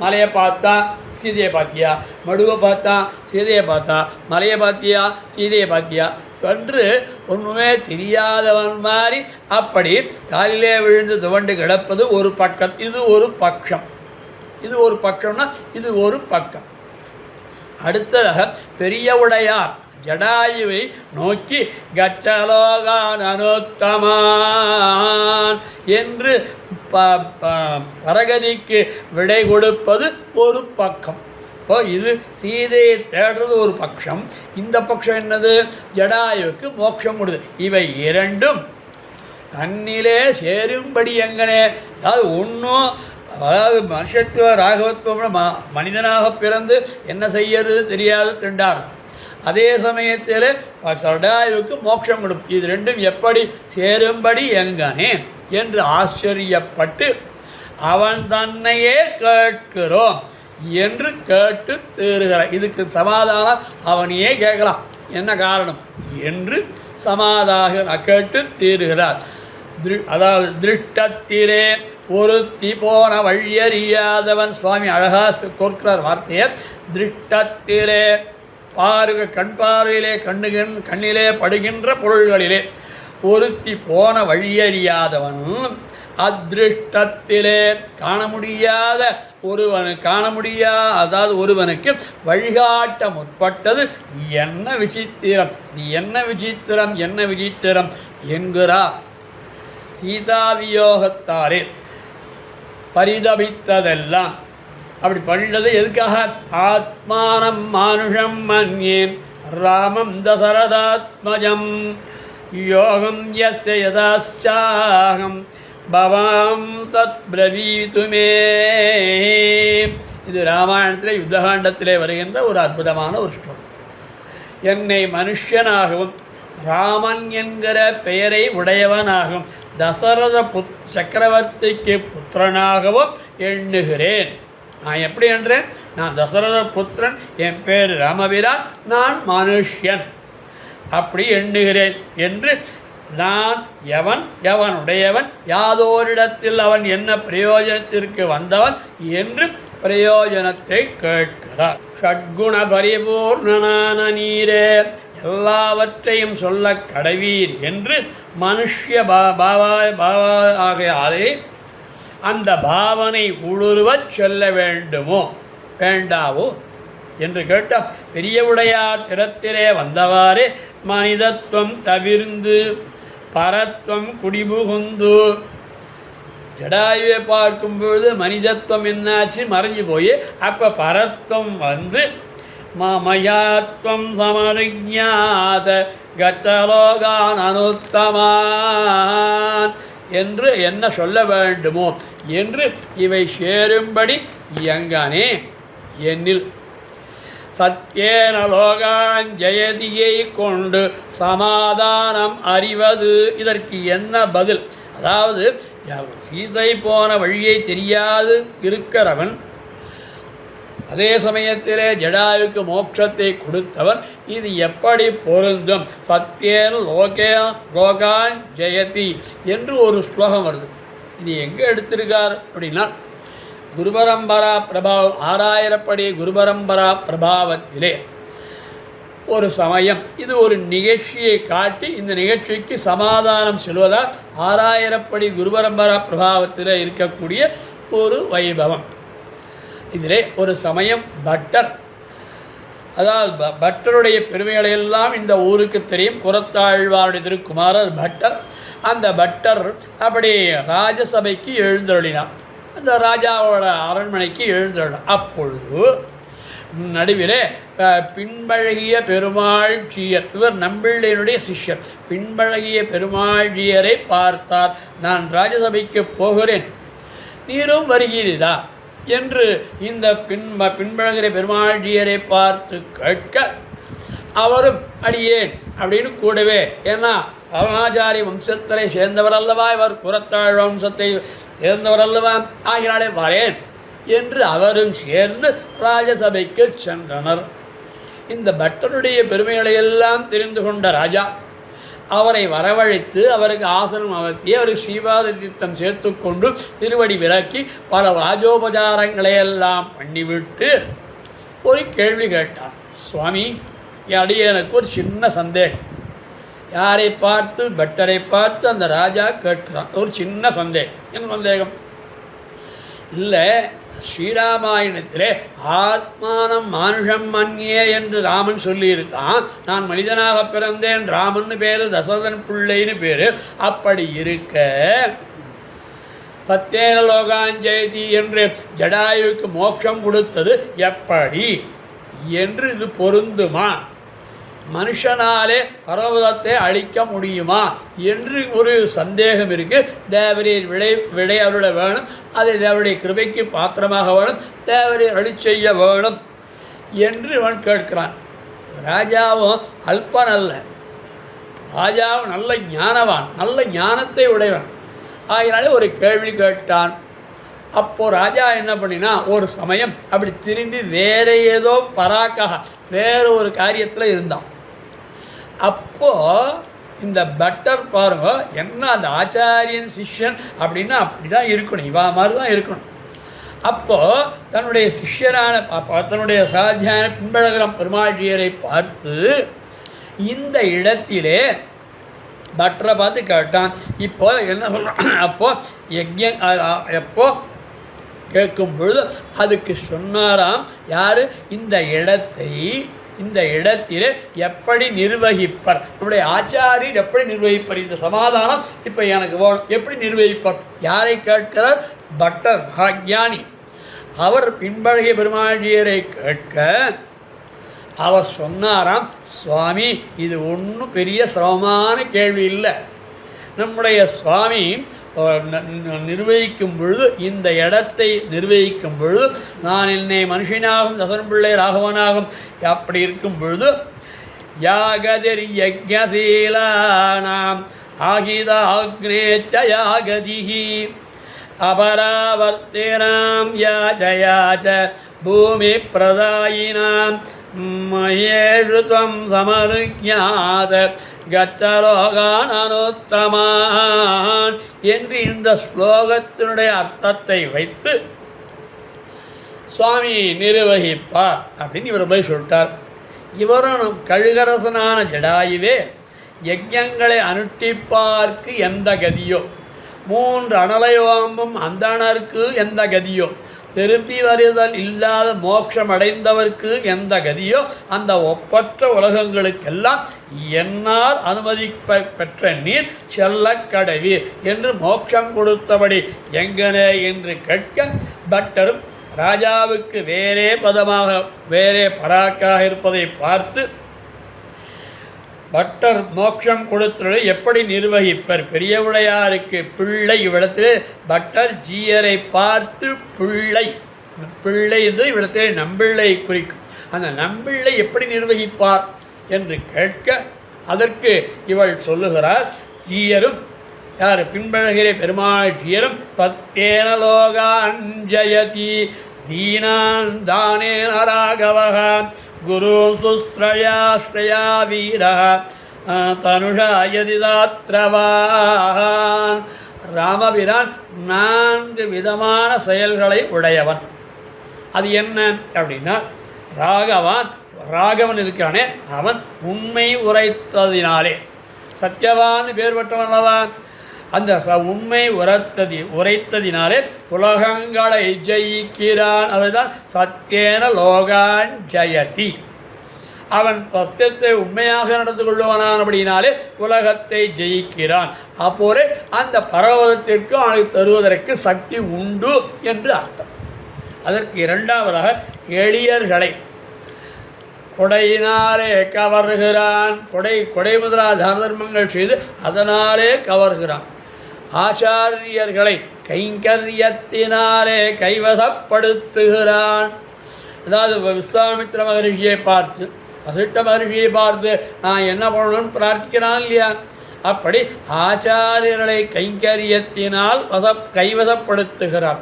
மலையை பார்த்தா சீதையை பார்த்தியா, மடுவை பார்த்தா சீதையை பார்த்தா, மலையை பார்த்தியா சீதையை பார்த்தியா என்று ஒன்றுமே தெரியாதவன் மாதிரி அப்படி காலிலே விழுந்து துவண்டு கிடப்பது ஒரு பக்கம். இது ஒரு பட்சம். இது ஒரு பட்சம்னா இது ஒரு பக்கம். அடுத்ததாக பெரிய உடையார் ஜடாயுவை நோக்கி கச்சலோகான் அனுத்தமான் என்று பரகதிக்கு விடை கொடுப்பது ஒரு பக்கம். இப்போ இது சீதையை தேடுறது ஒரு பட்சம். இந்த பட்சம் என்னது? ஜடாயுவுக்கு மோட்சம் கொடுது. இவை இரண்டும் தன்னிலே சேரும்படி எங்கனே, அதாவது ஒன்றும், அதாவது மனுஷத்துவ ராகவத்துவம் மனிதனாக பிறந்து என்ன செய்யறது தெரியாது திண்டாடும். அதே சமயத்தில் ஜடாயுவுக்கு மோட்சம் கொடுக்கும். இது ரெண்டும் எப்படி சேரும்படி எங்கனே என்று ஆச்சரியப்பட்டு அவன் தன்னையே கேட்கிறோம் என்று கேட்டு தேறுகிறார். இதுக்கு சமாதானம் அவனையே கேட்கலாம், என்ன காரணம் என்று சமாதான கேட்டு தீருகிறார். அதாவது திருஷ்டத்திலே ஒருத்தி போன வழியறியாதவன். சுவாமி அழகா கொடுக்கிறார் வார்த்தையை. திருஷ்டத்திலே கண் பார்வையிலே கண்ணிலே படுகின்ற பொருள்களிலே ஒருத்தி போன வழியறியாதவன், அதிருஷ்டத்திலே காண முடியாத அதாவது ஒருவனுக்கு வழிகாட்ட முற்பட்டது என்ன விசித்திரம், என்ன விசித்திரம் என்கிறார். சீதாவியோகத்தாரே பரிதபித்ததெல்லாம் அப்படி பண்ணிட்டது எதுக்காக? ஆத்மானம் மானுஷம் மன்யேன் ராமம் தசரதாத்மஜம் யோகம் யஸ்ய யதாச்சாகம் பவாம் தத் பிரவீதுமே. இது ராமாயணத்திலே யுத்தகாண்டத்திலே வருகின்ற ஒரு அற்புதமான ஒரு ஸ்லோகம். என்னை மனுஷனாகவும் ராமன் என்கிற பெயரை உடையவனாகவும் தசரத சக்கரவர்த்திக்கு புத்திரனாகவும் எண்ணுகிறேன். நான் எப்படி என்றேன்? நான் தசரத புத்திரன், என் பேர் ராமபிரான், நான் மனுஷ்யன் அப்படி எண்ணுகிறேன் என்று நான் எவனுடையவன், யாதோரிடத்தில் அவன் என்ன பிரயோஜனத்திற்கு வந்தவன் என்று பிரயோஜனத்தை கேட்கிறார். ஷட்குண பரிபூர்ணனான நீரே எல்லாவற்றையும் சொல்ல கடவீர் என்று மனுஷ்ய ஆகையாலே அந்த பாவனை ஊடுருவச் சொல்ல வேண்டாவோ என்று கேட்டால், பெரியவுடையார் திறத்திலே வந்தவாறே மனிதத்துவம் தவிர்ந்து பரத்துவம் குடிபுகுந்து. ஜடாயுவை பார்க்கும் பொழுது மனிதத்துவம் என்னாச்சு? மறைஞ்சு போய் அப்போ பரத்துவம் வந்து மமயாத்வம் சமரிஞாத கச்சலோகான் அனுத்தமான் என்று என்ன சொல்ல வேண்டுமோ என்று இவை சேரும்படி எங்கனே என்னில் சத்யேன லோகான் ஜெயதியை கொண்டு சமாதானம் அறிவது. இதற்கு என்ன பதில்? அதாவது சீதை போன வழியை தெரியாது இருக்கிறவன், அதே சமயத்திலே ஜடாயுக்கு மோட்சத்தை கொடுத்தவன், இது எப்படி பொருந்தும்? சத்யேன லோகான் ஜெயதி என்று ஒரு ஸ்லோகம் வருது. இது எங்கே எடுத்திருக்கார் அப்படின்னா குருபரம்பரா பிரபாவம் 6000 படி குருபரம்பரா பிரபாவத்திலே ஒரு சமயம் இது ஒரு நிகழ்ச்சியை காட்டி இந்த நிகழ்ச்சிக்கு சமாதானம் சொல்வதால் 6000 படி குருபரம்பரா பிரபாவத்தில் இருக்கக்கூடிய ஒரு வைபவம். இதிலே ஒரு சமயம் பட்டர், அதாவது பட்டருடைய பெருமைகளையெல்லாம் இந்த ஊருக்கு தெரியும். புறத்தாழ்வாருடைய திருக்குமாரர் பட்டர். அந்த பட்டர் அப்படி ராஜசபைக்கு எழுந்தருளினார், அந்த ராஜாவோட அரண்மனைக்கு எழுந்தருளினார். அப்பொழுது நடுவிலே பின்பழகிய பெருமாள்ஜியர், இவர் நம்பிள்ளையனுடைய சிஷ்யர், பின்பழகிய பெருமாள்ஜியரை பார்த்தார். நான் ராஜசபைக்கு போகிறேன், நீரும் வருகிறீரா என்று இந்த பின்பழகிற பெருமாள்ஜியரை பார்த்து கேட்க, அவரும் அடியேன் அப்படின்னு கூடவே, ஏன்னா அருணாச்சாரி வம்சத்தை சேர்ந்தவர் அல்லவா இவர், புறத்தாழ் வம்சத்தை சேர்ந்தவர் அல்லவா, ஆகினாலே வரேன் என்று அவரும் சேர்ந்து ராஜசபைக்கு சென்றனர். இந்த பட்டருடைய பெருமைகளை எல்லாம் தெரிந்து கொண்ட ராஜா அவரை வரவழைத்து அவருக்கு ஆசனம் அமர்த்தி அவருக்கு ஸ்ரீபாத தீர்த்தம் சேர்த்து கொண்டு திருவடி விலக்கி பல ராஜோபச்சாரங்களையெல்லாம் பண்ணிவிட்டு ஒரு கேள்வி கேட்டார். சுவாமி, அடியனுக்கு ஒரு சின்ன சந்தேகம். யாரை பார்த்து? பட்டரை பார்த்து அந்த ராஜா கேட்கிறான். ஒரு சின்ன சந்தேகம். என்ன சந்தேகம்? இல்லை, ஸ்ரீராமாயணத்திலே ஆத்மானம் மானுஷம் மன்யே என்று ராமன் சொல்லியிருக்கான். நான் மனிதனாக பிறந்தேன், ராமன் பேர், தசரதன் பிள்ளைன்னு பேர். அப்படி இருக்க சத்யேன லோகாஞ்சயதி என்று ஜடாயுவுக்கு மோட்சம் கொடுத்தது எப்படி என்று இது பொருந்துமா? மனுஷனாலே பர்வதத்தை அழிக்க முடியுமா என்று ஒரு சந்தேகம் இருக்குது. தேவரீர் விடை அருள வேணும், அதை தேவருடைய கிருபைக்கு பாத்திரமாக வேணும், தேவரீர் அழி செய்ய வேணும் என்று அவன் கேட்கிறான். ராஜாவும் அல்பன் அல்ல, ராஜாவும் நல்ல ஞானவான், நல்ல ஞானத்தை உடையவன். ஆகினாலே ஒரு கேள்வி கேட்டான். அப்போது ராஜா என்ன பண்ணினா, ஒரு சமயம் அப்படி திரும்பி வேறு ஏதோ பராக்காக வேறு ஒரு காரியத்தில் இருந்தான். அப்போது இந்த பட்டர் பாருங்க, என்ன அந்த ஆச்சாரியன் சிஷ்யன் அப்படின்னா அப்படி தான் இருக்கணும், இவா மாதிரி தான் இருக்கணும். அப்போது தன்னுடைய சிஷ்யரான தன்னுடைய சாத்தியான பின்பழகரம் பெருமாள்ஜியரை பார்த்து இந்த இடத்திலே பட்டரை பார்த்து கேட்டான். இப்போ என்ன சொல்கிறான்? எப்போ கேட்கும் பொழுது அதுக்கு சொன்னாராம். யார்? இந்த இடத்திலே எப்படி நிர்வகிப்பர், நம்முடைய ஆச்சாரியர் எப்படி நிர்வகிப்பர், இந்த சமாதானம் இப்போ எனக்கு வேணும், எப்படி நிர்வகிப்பர்? யாரை கேட்கிறார்? பட்டர் மகாஞானி. அவர் பின்பழகிய பெருமாள்ஜியரை கேட்க அவர் சொன்னாராம், சுவாமி, இது ஒன்றும் பெரிய சிரமமான கேள்வி இல்லை. நம்முடைய சுவாமி நிர்வகிக்கும் பொழுது, இந்த இடத்தை நிர்வகிக்கும் பொழுது, நான் என்னை மனுஷனாகும் தசரன் பிள்ளை ராகவனாகும் அப்படி இருக்கும் பொழுது, யாகதிர் யஜ்ஞசீலானாம் ஆகிதாக்னேச்ச யாகதிஹி அபராவர்த்தினாம் யாச்சயாச்ச பூமி பிரதாயினாம் மயேஷு த்வம் சமருஜ்ஞாத கச்சலோகான் அனுத்தமான் என்று இந்த ஸ்லோகத்தினுடைய அர்த்தத்தை வைத்து சுவாமி நிர்வகிப்பார் அப்படின்னு இவர் போய் சொல்லிட்டார். இவரும் கழுகரசனான ஜடாயுவே யஜ்ஞங்களை அனுஷ்டிப்பார்க்கு எந்த கதியோ, 3 அனலயோம்பும் அந்தணர்க்கு எந்த கதியோ, திருப்பி வருதல் இல்லாத மோட்சம் அடைந்தவர்க்கு எந்த கதியோ, அந்த ஒப்பற்ற உலகங்களுக்கெல்லாம் என்னால் அனுமதி பெற்ற நீர் செல்ல கடவீர் என்று மோட்சம் கொடுத்தபடி எங்கனே என்று கேட்க, பட்டரும் ராஜாவுக்கு வேறே பதமாக வேறே பராக்காக இருப்பதை பார்த்து, பட்டர் மோட்சம் கொடுத்ததை எப்படி நிர்வகிப்பர்? பெரியவுடையாருக்கு பிள்ளை. இவ்விடத்தில் பட்டர் ஜீயரை பார்த்து பிள்ளை, பிள்ளை என்று இவ்விடத்தில் நம்பிள்ளை குறிக்கும். அந்த நம்பிள்ளை எப்படி நிர்வகிப்பார் என்று கேட்க, அதற்கு இவள் சொல்லுகிறார், ஜீயரும் யார்? பின்பழகிற பெருமாள் ஜீயரும் சத்யேன லோகாஞ்சயதி தீனான் தானேன ராகவஹ குரு சுஸ்ரயாஸ்ரயா வீர தனுஷா யதிதாத்ரவான். ராமபிரான் 4 விதமான செயல்களை உடையவன். அது என்ன அப்படின்னா, ராகவன் இருக்கிறானே அவன் உண்மை உரைத்ததினாலே, சத்தியவான் பேர் பெற்றவன் அல்லவா, அந்த உண்மை உரைத்ததினாலே உலகங்களை ஜெயிக்கிறான். அதுதான் சத்தியேன லோகான் ஜெயதி. அவன் சத்தியத்தை உண்மையாக நடந்து கொள்வானானபடினாலே உலகத்தை ஜெயிக்கிறான். அப்போதே அந்த பர்வதத்திற்கு அவனுக்கு தருவதற்கு சக்தி உண்டு என்று அர்த்தம். அதற்கு இரண்டாவதாக எளியர்களை கொடையினாலே கவர்கிறான். கொடை முதலான தான தர்மங்கள் செய்து அதனாலே கவர்கிறான். ஆச்சாரியர்களை கைங்கரியத்தினாலே கைவசப்படுத்துகிறான். அதாவது விஸ்வாமித்திர மகரிஷியை பார்த்து, வசிஷ்ட மகரிஷியை பார்த்து நான் என்ன பண்ணணும்னு பிரார்த்திக்கிறான் இல்லையா, அப்படி ஆச்சாரியர்களை கைங்கரியத்தினால் கைவசப்படுத்துகிறான்.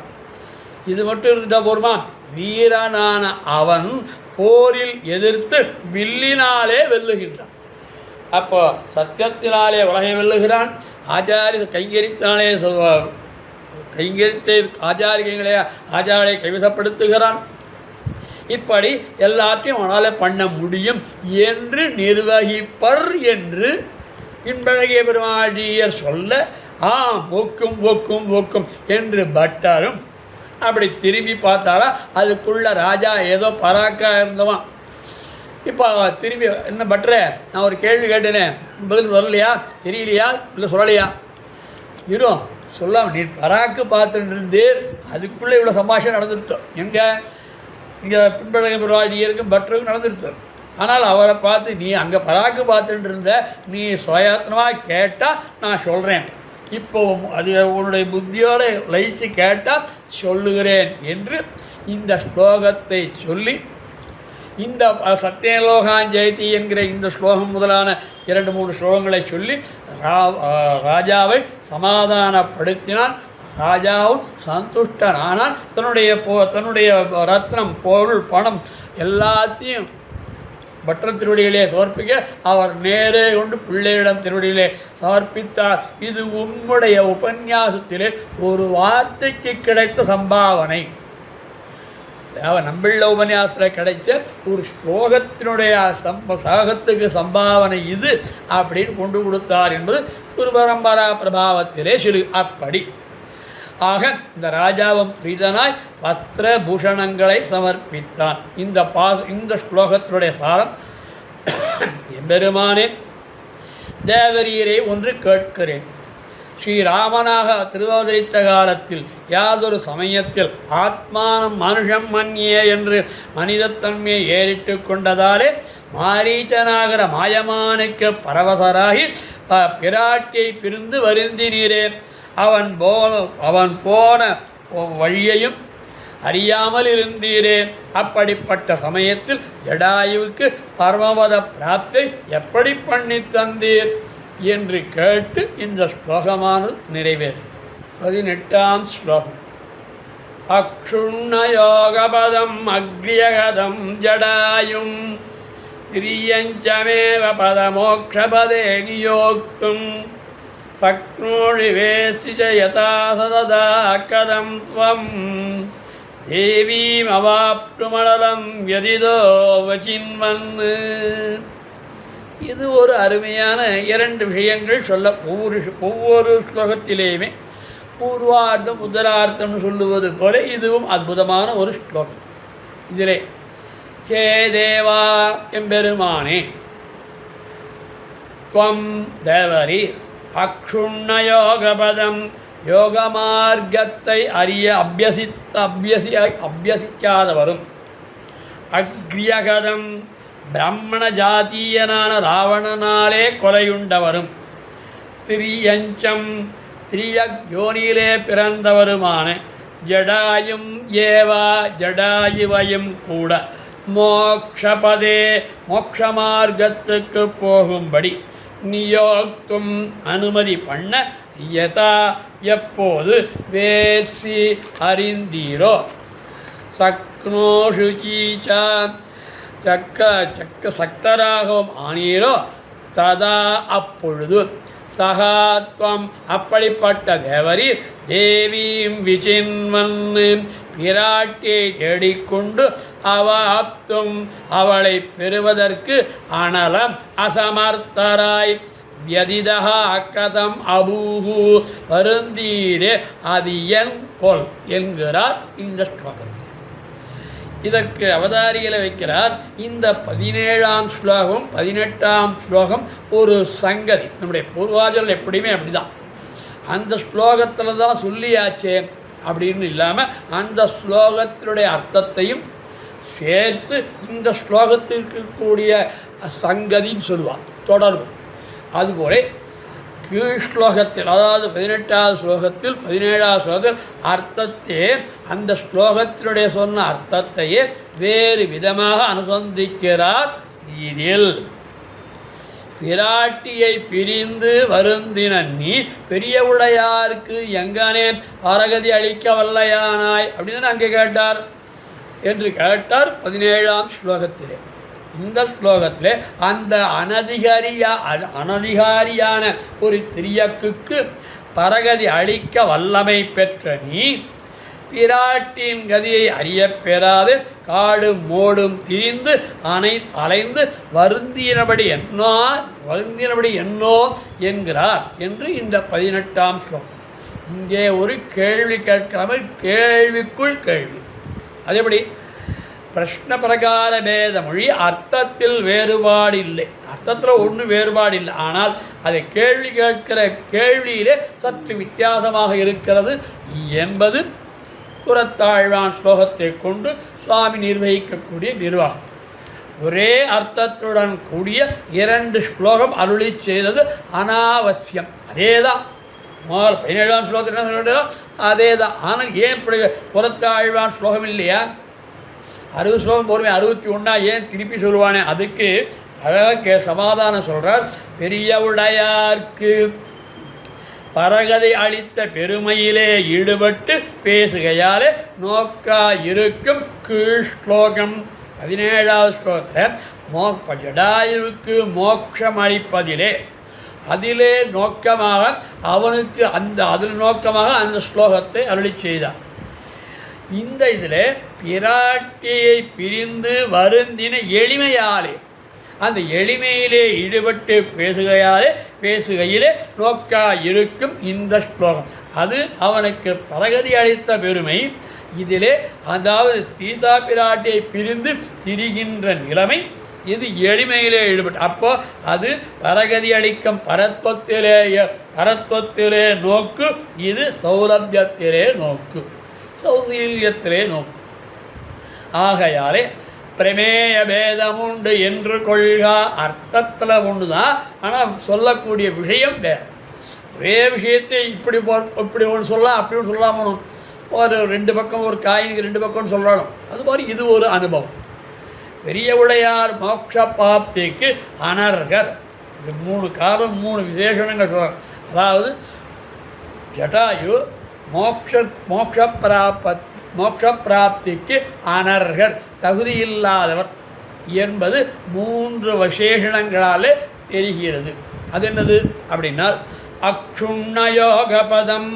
இது மட்டும் இருந்துட்டா போருமா, வீரனான அவன் போரில் எதிர்த்து வில்லினாலே வெல்லுகின்றான். அப்போ சத்தியத்தினாலே உலகை வெல்லுகிறான், ஆச்சாரிய கைங்கரித்தாலே ஆச்சாரியை கைவசப்படுத்துகிறான். இப்படி எல்லாத்தையும் அவனால் பண்ண முடியும் என்று நிர்வகிப்பர் என்று பின்பழகிய பெருமாளியர் சொல்ல, ஒக்கும் என்று பட்டரும் அப்படி திரும்பி பார்த்தாரா, அதுக்குள்ள ராஜா ஏதோ பராக்கா இருந்தவன். இப்போ திரும்பி என்ன பட்டுற, நான் ஒரு கேள்வி கேட்டேனே, பதில் சொல்லலையா, தெரியலையா, இல்லை சொல்லலையா, இரும் சொல்லாம நீ பராக்கு பார்த்துட்டு இருந்தேர், அதுக்குள்ளே இவ்வளோ சம்பாஷணம் நடந்துருத்தோம். இங்கே பின்பழக பெருமாளியருக்கும் பட்டருக்கும் நடந்துருத்தோம். ஆனால் அவரை பார்த்து நீ அங்கே பராக்கு பார்த்துட்டு இருந்த, நீ சுயத்தனமாக கேட்டால் நான் சொல்கிறேன், இப்போ அது உன்னுடைய புத்தியோடு லயித்து கேட்டால் சொல்லுகிறேன் என்று இந்த ஸ்லோகத்தை சொல்லி, இந்த சத்தியலோகான் ஜெயதி என்கிற இந்த ஸ்லோகம் முதலான 2-3 ஸ்லோகங்களை சொல்லி ராஜாவை சமாதானப்படுத்தினான். ராஜாவும் சந்துஷ்டனானால் தன்னுடைய ரத்னம், பொருள், பணம் எல்லாத்தையும் பட்டர் திருவடிகளே சமர்ப்பிக்க அவர் நேரே கொண்டு பிள்ளையிடம் திருவடியிலே சமர்ப்பித்தார். இது உம்முடைய உபன்யாசத்திலே ஒரு வார்த்தைக்கு கிடைத்த சம்பாவனை. நம்பிள்ள உபன்யாசத்தில் கிடைச்ச ஒரு ஸ்லோகத்தினுடைய சாகத்துக்கு சம்பாவனை இது அப்படின்னு கொண்டு கொடுத்தார் என்பது குரு பரம்பரா பிரபாவத்திலே சொல்லு. அப்படி ஆக இந்த ராஜாவும் பிரீதனாய் வஸ்திர பூஷணங்களை சமர்ப்பித்தான். இந்த ஸ்லோகத்தினுடைய சாரம், எம்பெருமானே தேவரீரே ஒன்று கேட்கிறேன். ஸ்ரீராமனாக திருவதரித்த காலத்தில் யாதொரு சமயத்தில் ஆத்மானம் மனுஷம் மன்னியே என்று மனிதத்தன்மையை ஏறிட்டு கொண்டதாலே மாரீச்சனாகிற மாயமானுக்கு பரவசராகி பிராட்டியை பிரிந்து வருந்தினீரே. அவன் போன வழியையும் அறியாமல் இருந்தீரே. அப்படிப்பட்ட சமயத்தில் ஜடாயுவுக்கு பரமபத பிராப்தியை எப்படி பண்ணி தந்தீர் என்று கேட்டு இந்த ஸ்லோகமானது நிறைவேறுகிறது. 18ஆம் ஸ்லோகம். அக்ஷுண்ணயோகபதம் அக்ரியகதம் ஜடாயும் திரியஞ்சமேவ பதமோக்ஷபதே நியோக்தும் சக்னோழி வேசிச்ச யதா சததா கதம் த்வம் தேவீம் அவாப்னுமடலம் யதிதோ வசின்வன்னு. இது ஒரு அருமையான 2 விஷயங்கள் சொல்ல. ஒவ்வொரு ஸ்லோகத்திலேயுமே பூர்வார்த்தம் உத்தரார்த்தம்னு சொல்லுவது போல இதுவும் அற்புதமான ஒரு ஸ்லோகம். இதிலே ஹே தேவா எம்பெருமானே, துவம் தேவரீர் அக்ஷுண்ணயோகபதம் யோக மார்க்கத்தை அறிய அபியசிக்காதவரும், அக்ரியகதம் பிராமண ஜாத்தீயனான ராவணனாலே கொலையுண்டவரும், திரியஞ்சம் திரியயோனியிலே பிறந்தவருமான ஜடாயும் ஏவா ஜடாயுவையும் கூட மோக்ஷபதே மோக்ஷமார்க்கத்துக்கு போகும்படி நியோக்தும் அனுமதி பண்ண யதா எப்போது வேத்சி அறிந்தீரோ சக்னோஷுச்சீச்சா சக்தராகவும் ஆனீரோ ததா அப்பொழுது சகாத்வம் அப்படிப்பட்ட தேவரீர் தேவீம் விசின்வன் பிராட்டியை தேடிக்கொண்டு அவாப்தும் அவளை பெறுவதற்கு அனலம் அசமர்த்தராய் வியதிதா கதம் அபூஹு வருந்தீரே அது என் கொல் என்கிறார் இந்த ஸ்லோகத்தில். இதற்கு அவதாரிகளை வைக்கிறார். இந்த 17ஆம் ஸ்லோகம் 18ஆம் ஸ்லோகம் ஒரு சங்கதி. நம்முடைய பூர்வாஜர்கள் எப்படியுமே அப்படிதான், அந்த ஸ்லோகத்தில் தான் சொல்லியாச்சே அப்படின்னு இல்லாமல் அந்த ஸ்லோகத்தினுடைய அர்த்தத்தையும் சேர்த்து இந்த ஸ்லோகத்திற்கு கூடிய சங்கதின்னு சொல்லுவார், தொடர்பு. அதுபோல கீழ் ஸ்லோகத்தில், அதாவது 18ஆவது ஸ்லோகத்தில் 17ஆவது ஸ்லோகத்தில் அர்த்தத்தையே அந்த ஸ்லோகத்தினுடைய சொன்ன அர்த்தத்தையே வேறு விதமாக அனுசந்திக்கிறார். இதில் பிராட்டியை பிரிந்து வருந்தின நீ பெரிய உடையாருக்கு எங்கனே பரகதி அளிக்க வல்லையானாய் அப்படின்னு அங்கே கேட்டார் என்று கேட்டார் 17ஆம் ஸ்லோகத்திலே. இந்த ஸ்லோகத்திலே அந்த அனதிகாரியான ஒரு திரியக்குக்கு பரகதி அளிக்க வல்லமை பெற்ற நீ பிராட்டின் கதியை அறிய பெறாது காடு மோடும் திரிந்து அலைந்து வருந்தினபடி என்னோ என்கிறார் என்று இந்த 18ஆம் ஸ்லோகம். இங்கே ஒரு கேள்வி கேட்காமல் கேள்விக்குள் கேள்வி. அதேபடி பிரஷ்ன பிரகார பேத மொழி அர்த்தத்தில் வேறுபாடு இல்லை, அர்த்தத்தில் ஒன்றும் வேறுபாடு இல்லை. ஆனால் அதை கேள்வி கேட்கிற கேள்வியிலே சற்று வித்தியாசமாக இருக்கிறது என்பது புறத்தாழ்வான் ஸ்லோகத்தை கொண்டு சுவாமி நிர்வகிக்கக்கூடிய நிர்வாகம். ஒரே அர்த்தத்துடன் கூடிய 2 ஸ்லோகம் அருளி செய்தது அனாவசியம். அதே தான் 17ஆம் ஸ்லோகத்தில் என்ன சொல்கிறோம், அதே தான். ஆனால் ஏன் இப்படி புறத்தாழ்வான் ஸ்லோகம் இல்லையா? 60 ஸ்லோகம் போருமே, 61 ஏன் திருப்பி சொல்லுவானே? அதுக்கு அழகாக சமாதானம் சொல்கிறார். பெரிய உடையார்க்கு பரகதை அளித்த பெருமையிலே ஈடுபட்டு பேசுகையாலே நோக்கா இருக்கும் கீழ் ஸ்லோகம் 17ஆவது ஸ்லோகத்தில் ஜடாயுவுக்கு மோட்சம் அளிப்பதிலே அதிலே நோக்கமாக அவனுக்கு அதில் நோக்கமாக அந்த ஸ்லோகத்தை அருளி செய்தார். இந்த இதில் பிராட்டியை பிரிந்து வருந்தின எளிமையாலே, அந்த எளிமையிலே ஈடுபட்டு பேசுகையிலே நோக்கா இருக்கும் இந்த ஸ்லோகம். அது அவனுக்கு பரகதி அளித்த பெருமை. இதிலே அதாவது சீதா பிராட்டியை பிரிந்து திரிகின்ற நிலைமை இது எளிமையிலே ஈடுபட்டு, அப்போ அது பரகதி அளிக்கும் பரத்வத்திலே நோக்கு, இது சௌலபியத்திலே நோக்கு, சௌசீல்யத்திலே நோக்கு. ஆகையாலே பிரமேய பேதம் உண்டு என்று கொள்கா. அர்த்தத்தில் ஒன்று தான், ஆனால் சொல்லக்கூடிய விஷயம் வேறு. ஒரே விஷயத்தை இப்படி ஒன்று சொல்லலாம், அப்படி ஒன்று சொல்லாமணும். ஒரு 2 பக்கம், ஒரு காயினுக்கு 2 பக்கம்னு சொல்லணும். அது மாதிரி இது ஒரு அனுபவம். பெரிய உடையார் மோட்ச பாப்திக்கு அனர்கர். இது 3 காரணம், 3 விசேஷங்கள் சொல்கிறார். அதாவது ஜட்டாயு மோட்ச பிராப்திக்கு அனர்கர், தகுதியில்லாதவர் என்பது 3 விசேஷணங்களாலே தெரிகிறது. அது என்னது அப்படின்னா, அக்ஷுண்ண யோகபதம்,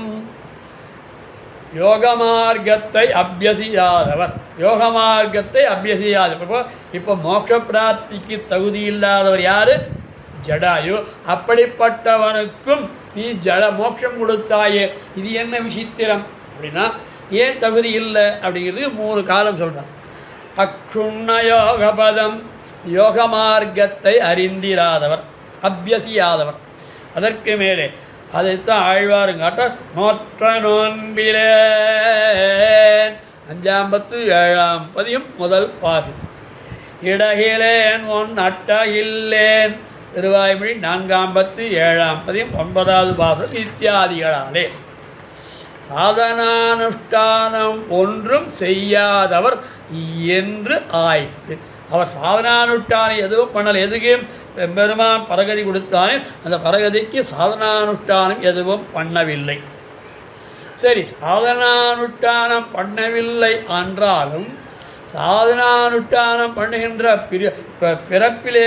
யோக மார்க்கத்தை அபியசியாதவர், யோக மார்க்கத்தை அபியசியாதவர். இப்போ மோட்ச பிராப்திக்கு தகுதி இல்லாதவர் யார்? ஜடாயு. அப்படிப்பட்டவனுக்கும் நீ மோட்சம் கொடுத்தாயே, இது என்ன விசித்திரம் அப்படின்னா, ஏன் தகுதி இல்லை அப்படிங்கிறது 3 காலம் சொல்கிறான். அக்ஷுண்ண யோகபதம், யோக மார்க்கத்தை அறிந்திராதவர், அபியசியாதவர். அதற்கு மேலே அதைத்தான் ஆழ்வாருங்காட்ட நோற்ற நோன்பிலே 5ஆம் பத்து 7ஆம் பதியும் முதல் பாசு. இடகிலேன் ஒன் அட்டகில்லேன் திருவாய்மொழி 4ஆம் பத்து 7ஆம் பதியும் 9வது பாசம் இத்தியாதிகளாலே சாதனானுஷ்டானம் ஒன்றும் செய்யாதவர் என்று ஆய்த்து. அவர் சாதனானுஷ்டானம் எதுவும் பண்ணலை. எதுக்கு? பெருமான் பரகதி கொடுத்தானே, அந்த பரகதிக்கு சாதனானுஷ்டானம் எதுவும் பண்ணவில்லை. சரி, சாதனானுஷ்டானம் பண்ணவில்லை என்றாலும் சாதனானுஷ்டானம் பண்ணுகின்ற பிறப்பிலே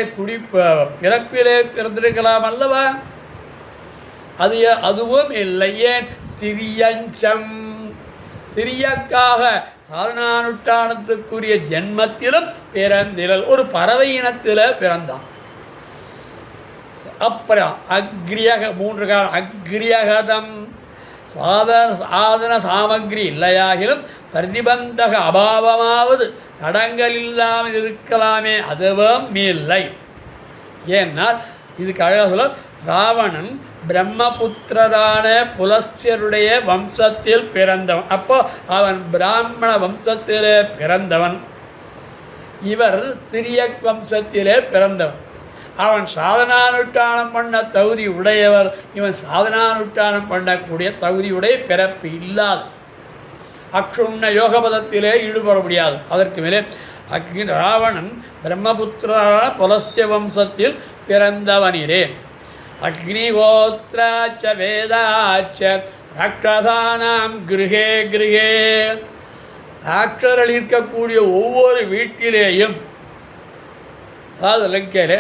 பிறப்பிலே பிறந்திருக்கலாம் அல்லவா? அதுவும் இல்லை. ஏன்? திரியஞ்சம், திரியக்காக சாதனானுஷ்டானத்துக்குரிய ஜென்மத்திலும் பிறந்திரல். ஒரு பறவை இனத்தில் பிறந்தான். அப்புறம் அக்ரியக 3 காலம் அக்ரியகதம் சாதன சாமகிரி இல்லையாகிலும் பிரதிபந்தக அபாவமாவது தடங்கள் இல்லாமல் இருக்கலாமே, அதுவும் இல்லை. ஏன்னால் இதுக்கு அழகாக சொல்ல, ராவணன் பிரம்மபுத்திரரான புலஸ்யருடைய வம்சத்தில் பிறந்தவன். அப்போ அவன் பிராமண வம்சத்திலே பிறந்தவன், இவர் திரியக் வம்சத்திலே பிறந்தவன். அவன் சாதனானுஷ்டானம் பண்ண தகுதி உடையவர், இவன் சாதனானுஷ்டானம் பண்ணக்கூடிய தகுதியுடைய பிறப்பு இல்லாது அக்ஷுண்ண யோகபதத்திலே ஈடுபட முடியாது. அதற்கு மேலே ராவணன் பிரம்மபுத்திரான புலஸ்திய வம்சத்தில் பிறந்தவனிரே. அக்னிஹோத்ராச்ச வேதாச்ச ராட்சசானாம் கிருஹே கிருஹே, ராட்சர்கள் இருக்கக்கூடிய ஒவ்வொரு வீட்டிலேயும், அதாவது லங்கையிலே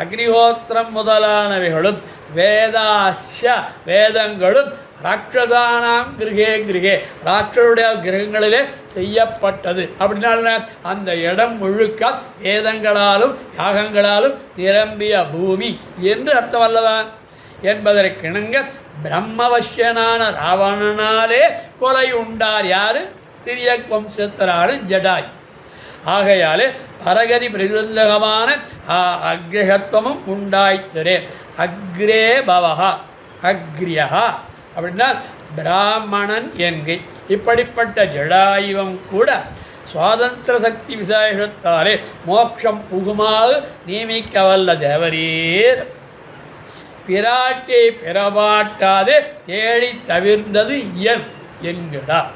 அக்னிஹோத்திரம் முதலானவைகளும் வேதாஸ்ய வேதங்களும் ராட்சதானாம் கிருஹே கிருஹே ராட்சருடைய கிரகங்களிலே செய்யப்பட்டது. அப்படின்னா அந்த இடம் முழுக்க வேதங்களாலும் யாகங்களாலும் நிரம்பிய பூமி என்று அர்த்தம் அல்லவா என்பதற்கிணங்க பிரம்மவசியனான ராவணனாலே கொலை உண்டார். யார்? திரியக் வம்சத்தரான ஜடாய். ஆகையாலே பரகதி பிரதிபந்தகமான அக்ரகத்துவமும் உண்டாய்த்தரே. அக்ரே பவஹா அக்ரியஹா அப்படின்னா பிராமணன் என்கை. இப்படிப்பட்ட ஜடாயுவம் கூட சுவாதந்திர சக்தி விசேஷத்தாலே மோட்சம் புகுமாறு நியமிக்க வல்ல தேவரீர் பிராட்டியை பெறமாட்டாதே தேடி தவிர்ந்தது இயன் என்கிறார்.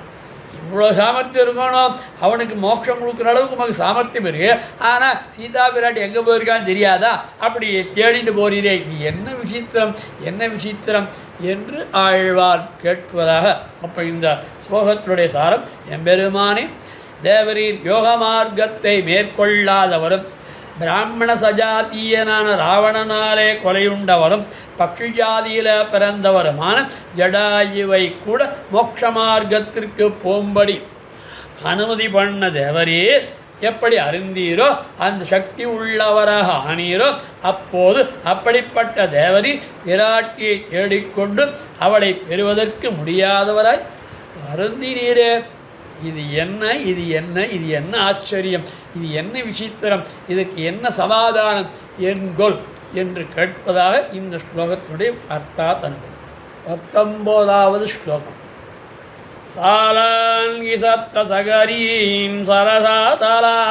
இவ்வளோ சாமர்த்தியம் இருக்கணும், அவனுக்கு மோட்சம் கொடுக்குற அளவுக்கு நமக்கு சாமர்த்தியம் இருக்கு. ஆனால் சீதா பிராட்டி எங்கே போயிருக்கான்னு தெரியாதா? அப்படி தேடிட்டு போறீரே, இது என்ன விசித்திரம், என்ன விசித்திரம் என்று ஆழ்வார் கேட்பதாக. அப்போ இந்த ஸ்லோகத்தினுடைய சாரம், எம்பெருமானே தேவரீர் யோக மார்க்கத்தை மேற்கொள்ளாதவரும் பிராமண சஜாத்தியனான ராவணனாலே கொலையுண்டவரும் பக்ஷி ஜாதியில் பிறந்தவருமான ஜடாயுவை கூட மோட்ச மார்க்கத்திற்கு போம்படி அனுமதி பண்ண தேவரீர் எப்படி அறிந்தீரோ அந்த சக்தி உள்ளவராக ஆனீரோ, அப்போது அப்படிப்பட்ட தேவரி விராட்டியை தேடிக்கொண்டு அவளை பெறுவதற்கு முடியாதவராய் வருந்தினீரே. இது என்ன, இது என்ன, இது என்ன ஆச்சரியம், இது என்ன விசித்திரம், இதுக்கு என்ன சமாதானம் என்கொள் என்று கேட்பதாக இந்த ஸ்லோகத்துடைய அர்த்தாத் அனுபவம். 19வது ஸ்லோகம். சாலான்கி சப்த சகரீம் சரசாதலான்யான்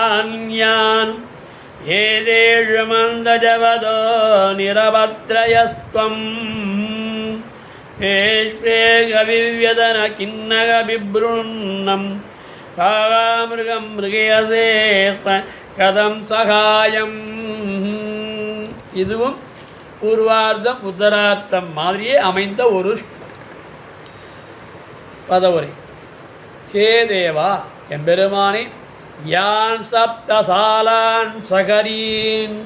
ஏதேழு மந்த ஜவதோ நிரபத்ரயஸ்வம் கவிவ்யதன கிண்ணக பிப்ருன்னம் சாகாமிருகம் மிருகயசே கதம் சகாயம். இதுவும் பூர்வார்த்தம் உத்தரார்த்தம் மாதிரியே அமைந்த ஒரு பதவுரை. ஹே தேவா எம்பெருமானே, யான் சப்தசாலான் சகரீன்,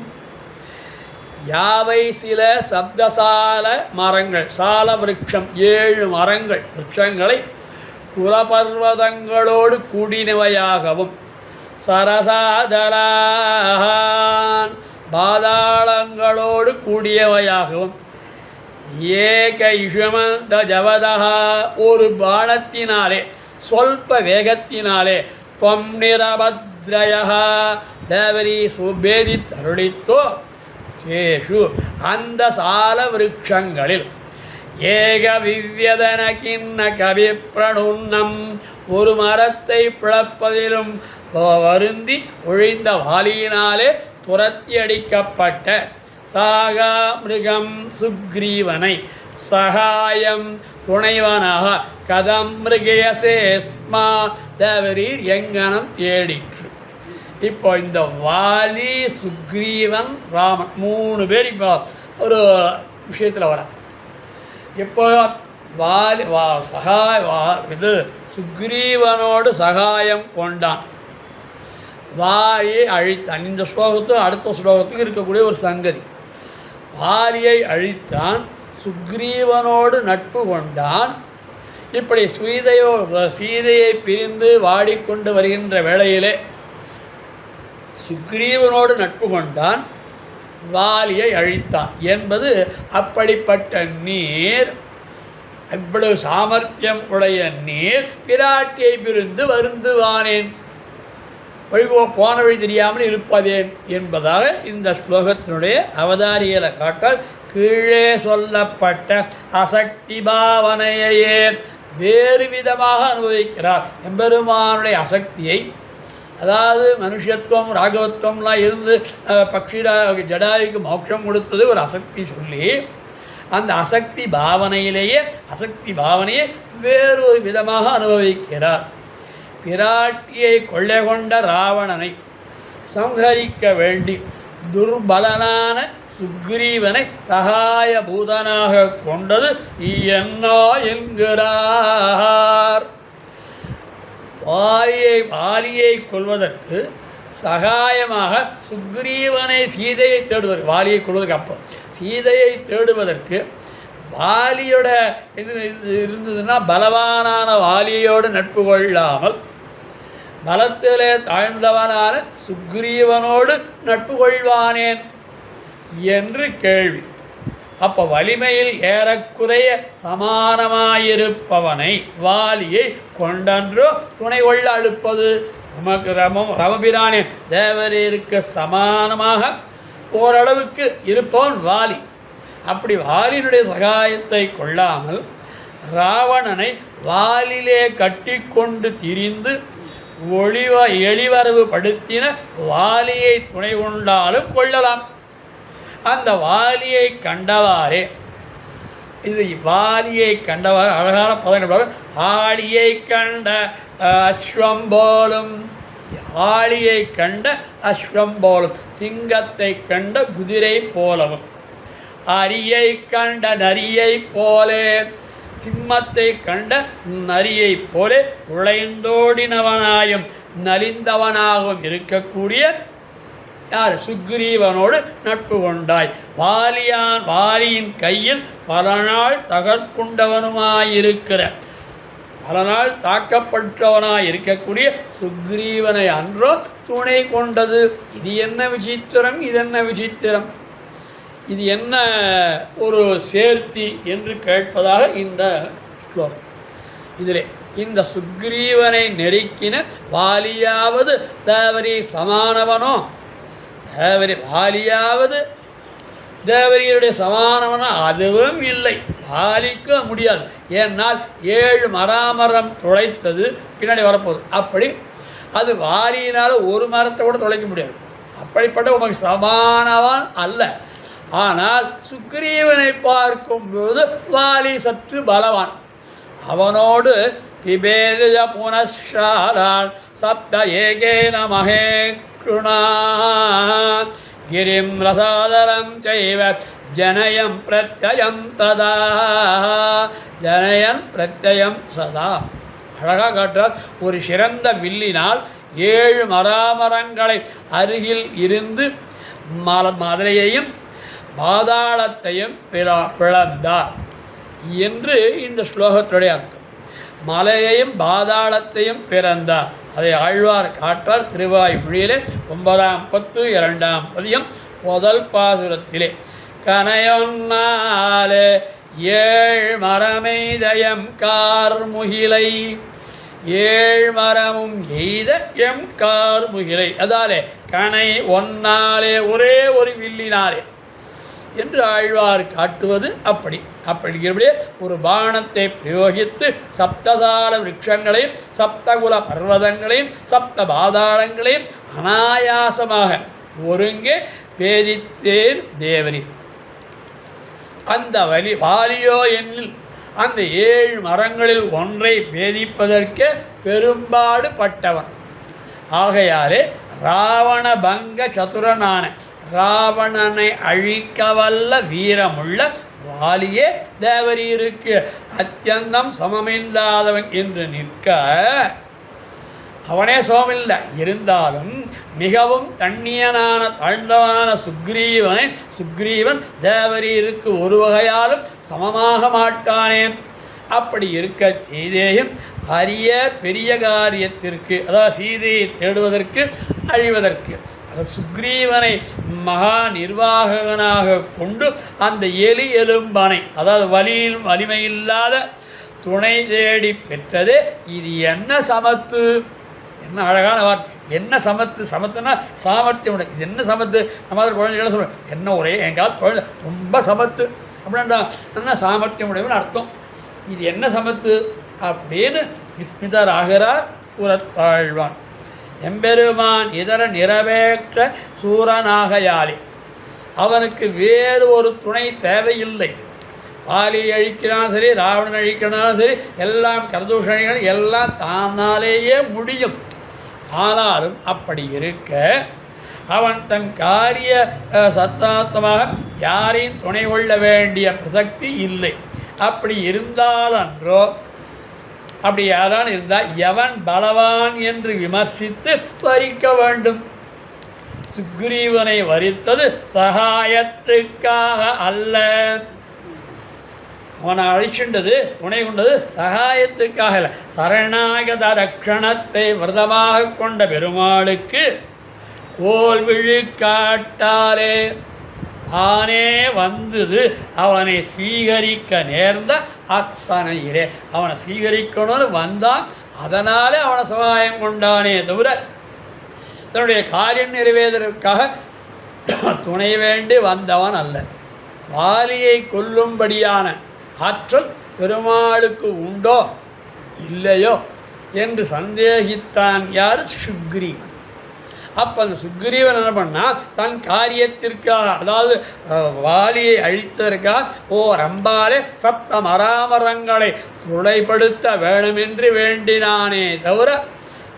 யாவை சில சப்தசால மரங்கள், சால விருட்சம் 7 மரங்கள் விருட்சங்களை குலபர்வதங்களோடு கூடினவையாகவும் சரசாதலான் பாதாளங்களோடு கூடியவையாகவும் ஏக இஷுமந்த ஜவதா ஒரு பாணத்தினாலே சொல்ப வேகத்தினாலே தொம் நிரபத்ரயா தேவரி சுபேதி தருளித்தோ சேஷு அந்த சால விருட்சங்களில் ஏக விவ்யதன கிண்ண கவி பிரணுன்னம் ஒரு மரத்தை பிளப்பதிலும் வருந்தி ஒழிந்த வாலியினாலே துரத்தி அடிக்கப்பட்ட சாகா மிருகம் சுக்ரீவனை சகாயம் துணைவனாக கதம் மிருகயசேஸ்மா தேவரீர் எங்கனம் தேடிற்று. இப்போ இந்த வாலி சுக்ரீவன் ராமன் 3 பேர் இப்போ ஒரு விஷயத்தில் வர. இப்போ வாலி இது சுக்ரீவனோடு சகாயம் கொண்டான், வாலியை அழித்தான். இந்த ஸ்லோகத்துக்கு அடுத்த ஸ்லோகத்துக்கு இருக்கக்கூடிய ஒரு சங்கதி. வாலியை அழித்தான், சுக்ரீவனோடு நட்பு கொண்டான். இப்படி சீதையை பிரிந்து வாடிக்கொண்டு வருகின்ற வேளையிலே சுக்ரீவனோடு நட்பு கொண்டான், வாலியை அழித்தான் என்பது அப்படிப்பட்ட நீர், இவ்வளவு சாமர்த்தியம் உடைய நீர் பிராட்டியை பிரிந்து வருந்துவானேன், போன வழி தெரியாமல் இருப்பதேன் என்பதாக இந்த ஸ்லோகத்தினுடைய அவதாரிகளை காட்டால் கீழே சொல்லப்பட்ட அசக்தி பாவனையே வேறு விதமாக அனுபவிக்கிறார். எம்பெருமானுடைய அசக்தியை, அதாவது மனுஷத்துவம் ராகவத்துவம்லாம் இருந்து ஜடாயுக்கு மோட்சம் கொடுத்தது ஒரு அசக்தி சொல்லி, அந்த அசக்தி பாவனையிலேயே அசக்தி பாவனையை வேறொரு விதமாக அனுபவிக்கிறார். பிராட்டியை கொள்ளை கொண்ட ராவணனை சம்ஹரிக்க வேண்டி துர்பலனான சுக்ரீவனை சகாய பூதனாக கொண்டது என்ன என்கிறார். வாலியை கொள்வதற்கு சகாயமாக சுக்ரீவனை சீதையை தேடுவதற்கு, வாலியை கொள்வதற்கு அப்போ சீதையை தேடுவதற்கு வாலியோட இது இருந்ததுன்னா பலவானான வாலியோடு நட்பு கொள்ளாமல் பலத்திலே தாழ்ந்தவனான சுக்ரீவனோடு நட்பு கொள்வானேன் என்று கேள்வி. அப்போ வலிமையில் ஏறக்குறைய சமானமாயிருப்பவனை வாலியை கொண்டன்றோ துணை கொள்ள அழுப்பது. நமக்கு ரமபிரானே தேவரீருக்கு சமானமாக ஓரளவுக்கு இருப்பவன் வாலி. அப்படி வாலினுடைய சகாயத்தை கொள்ளாமல் ராவணனை வாலிலே கட்டி கொண்டு திரிந்து எளிவரவு படுத்தின வாலியை துணை கொண்டாலும் கொள்ளலாம். அந்த வாலியை கண்டவாறே, இது வாலியை கண்டவாறு அழகான பதம், ஆளியை கண்ட அஸ்வம் போலும், ஆளியை கண்ட அஸ்வம் போலும், சிங்கத்தை கண்ட குதிரை போலவும், அரியை கண்ட நரியை போலே, சிம்மத்தை கண்ட நரியை போலே உழைந்தோடினவனாயும் நலிந்தவனாகவும் இருக்கக்கூடிய யார் சுக்ரீவனோடு நட்பு கொண்டாய். வாலியின் கையில் பல நாள் தகர்ப்புண்டவனுமாயிருக்கிற, பல நாள் தாக்கப்பட்டவனாய் இருக்கக்கூடிய சுக்ரீவனை அன்றோ துணை கொண்டது. இது என்ன விசித்திரம், இதென்ன விசித்திரம், இது என்ன ஒரு சேர்த்தி என்று கேட்பதாக இந்த ஸ்லோகம். இதிலே இந்த சுக்ரீவனை நெருக்கின வாலியாவது தேவரி சமானவனோ, வாலியாவது தேவரியுடைய சமானவனோ அதுவும் இல்லை, வாலிக்க முடியாது. ஏன்னால் 7 மராமரம் துளைத்தது பின்னாடி வரப்போகுது. அப்படி அது வாலியினால் ஒரு மரத்தை கூட துளைக்க முடியாது. அப்படிப்பட்ட உனக்கு சமானவன் அல்ல. ஆனால் சுக்ரீவனை பார்க்கும்போது வாலி சற்று பலவான். அவனோடு பிபேதய புனஷாலான் சப்த ஏகேன மகே கிருணா கிரிம் ரசாதரம் செய்வ ஜனயம் பிரத்யம் ததா, ஜனயன் பிரத்யம் சதா. அழகாக காட்டுறார். ஒரு சிறந்த வில்லினால் 7 மராமரங்களை அருகில் இருந்து மதுரையையும் பாதாளத்தையும் பிளந்தார் என்று இந்த ஸ்லோகத்துடைய அர்த்தம். மலையையும் பாதாளத்தையும் பிறந்தார். அதை ஆழ்வார் காட்டார் திருவாய்மொழியிலே 9ஆம் பத்து 2ஆம் பதியம் முதல் பாசுரத்திலே. கனையொன்னாலே 7 மரமெய்தயம் கார்முகிலை, 7 மரமும் எய்த எம் கார்முகிலை. அதாலே கனை ஒன்னாலே ஒரே ஒரு வில்லினாலே என்று ஆழ்வார் காட்டுவது. அப்படிங்கிறபடியே ஒரு பாணத்தை பிரயோகித்து சப்தசால விருட்சங்களையும் சப்தகுல பர்வதங்களையும் சப்த பாதாளங்களையும் அனாயாசமாக ஒருங்கே பேதித்தேர் தேவரி. அந்த வாலியோ எண்ணில் அந்த 7 மரங்களில் ஒன்றை பேதிப்பதற்கே பெரும்பாடு பட்டவன். ஆகையாலே ராவண பங்க சதுரனான ராவணனை அழிக்கவல்ல வீரமுள்ள வாலியே தேவரீருக்கு அத்தியந்தம் சமமில்லாதவன் என்று நிற்க, அவனே சோமில்லை, இருந்தாலும் மிகவும் தண்ணியனான தாழ்ந்தவனான சுக்ரீவன் தேவரீருக்கு ஒரு வகையாலும் சமமாக மாட்டானே. அப்படி இருக்க செய்தேயும் அரிய பெரிய காரியத்திற்கு, அதாவது சீதையை தேடுவதற்கு அழிவதற்கு சுக்ரீவனை மகா நிர்வாகனாக கொண்டு அந்த எலும்பனை, அதாவது வலிமையில்லாத துணை தேடி பெற்றது. இது என்ன சமத்து, என்ன அழகான வார்த்தை, என்ன சமத்து. சமத்துனா சாமர்த்தியம் உண்டு. இது என்ன சமத்து, நம்ம குழந்தைகளை சொல்லுவோம், என்ன ஒரே எங்காவது குழந்தை ரொம்ப சமத்து அப்படின்னா என்ன சாமர்த்தியம் உடையவன்னு அர்த்தம். இது என்ன சமத்து அப்படின்னு விஸ்மிதராகிறார் உரத்தாழ்வான். எம்பெருமான் இதர நிறைவேற்ற சூரனாகையாலே அவனுக்கு வேறு ஒரு துணை தேவையில்லை. வாலியை அழிக்கிறான் சரி, ராவணன் அழிக்கிறான் சரி, எல்லாம் கரதூஷணிகள் எல்லாம் தானாலேயே முடியும். ஆனாலும் அப்படி இருக்க அவன் தன் காரிய சத்தார்த்தமாக யாரையும் துணை கொள்ள வேண்டிய பிரசக்தி இல்லை. அப்படி இருந்தாலன்றோ, அப்படி யாரான் இருந்தால் எவன் பலவான் என்று விமர்சித்து வரிக்க வேண்டும். சுக்ரீவனை வரித்தது சகாயத்துக்காக அல்ல, அவனை அழிச்சுண்டது துணை கொண்டது சகாயத்துக்காக இல்லை, சரணாகத ரக்ஷணத்தை விரதமாக கொண்ட பெருமாளுக்கு கோல் விழுக்காட்டாலே தானே வந்தது அவனை ஸ்வீகரிக்க நேர்ந்த அத்தனையிலே. அவனை ஸ்வீகரிக்கணும்னு வந்தான், அதனாலே அவனை சகாயம் கொண்டானே தவிர தன்னுடைய காரியம் நிறைவேறுவதற்காக துணை வேண்டி வந்தவன் அல்ல. வாலியை கொல்லும்படியான ஆற்றல் பெருமாளுக்கு உண்டோ இல்லையோ என்று சந்தேகித்தான் யார்? சுக்ரீவன். அப்போ அந்த சுக்ரீவன் என்ன பண்ணால் தன் காரியத்திற்காக, அதாவது வாலியை அழித்ததற்காக ரம்பாலே சப்த மராமரங்களை துளைப்படுத்த வேணுமென்று வேண்டினானே தவிர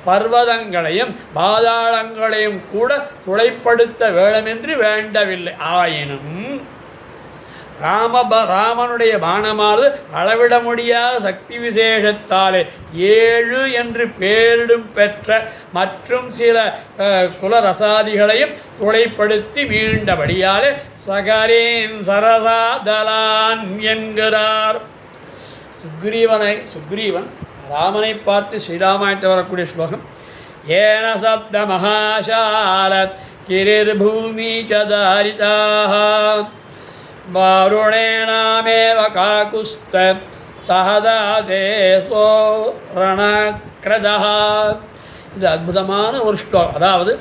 பர்வதங்களையும் பாதாளங்களையும் கூட துளைப்படுத்த வேணுமென்று வேண்டவில்லை. ஆயினும் ராமனுடைய பானமானது அளவிட முடியாத சக்தி விசேஷத்தாலே 7 என்று பேரிடும் பெற்ற மற்றும் சில குலரசாதிகளையும் துளைப்படுத்தி மீண்டபடியாலே சகரேன் சரசாதலான் என்கிறார். சுக்ரீவன் ராமனை பார்த்து ஸ்ரீராமாயணத்தில் வரக்கூடிய ஸ்லோகம், ஏன சப்த மகாசால கிரிர் பூமி சதாரிதாக வாருணேனாமேவ காகுஸ்த ஸ்தஹதாதே சோரணக்ரதா. இது அற்புதமான ஒரு ஸ்லோகம். அதாவது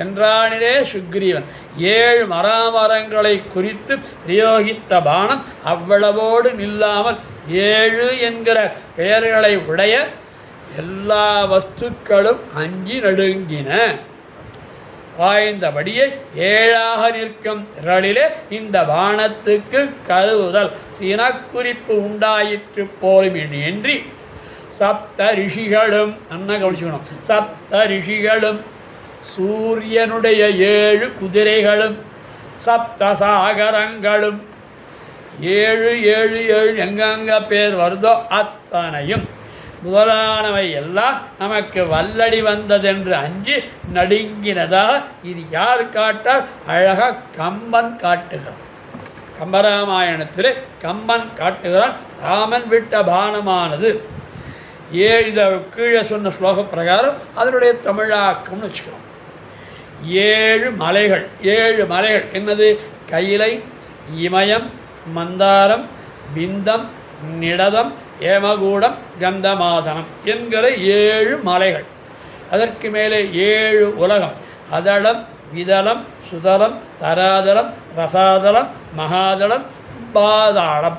என்றானிலே சுக்ரீவன் 7 மராமரங்களை குறித்து பிரயோகித்த பானம் அவ்வளவோடு நில்லாமல் 7 என்கிற பெயர்களை உடைய எல்லா வஸ்துக்களும் அஞ்சி நடுங்கின. வாய்ந்தபடியே 7ஆக நிற்கும் திரளிலே இந்த பானத்துக்கு கருவுதல் சினக்குறிப்பு உண்டாயிற்று போலும் இன்றி சப்த ரிஷிகளும் கவனிச்சுக்கணும். சப்த ரிஷிகளும் சூரியனுடைய 7 குதிரைகளும் சப்த சாகரங்களும் 7 எங்கெங்க பேர் வருதோ அத்தனையும் முதலானவை எல்லாம் நமக்கு வல்லடி வந்ததென்று அஞ்சு நடுங்கினதா. இது யார் காட்டார்? அழகாக கம்பன் காட்டுகிறான். கம்பராமாயணத்தில் கம்பன் காட்டுகிறான். ராமன் விட்ட பானமானது கீழே சொன்ன ஸ்லோக பிரகாரம் அதனுடைய தமிழாக்கம்னு வச்சுக்கிறோம். 7 மலைகள். 7 மலைகள் என்னது? கைலை, இமயம், மந்தாரம், விந்தம், நிடதம், ஏமகூடம், கந்தமாதனம் என்கிற 7 மலைகள். அதற்கு மேலே 7 உலகம். அதளம், விதளம், சுதலம், தராதலம், ரசாதலம், மகாதளம், பாதாளம்.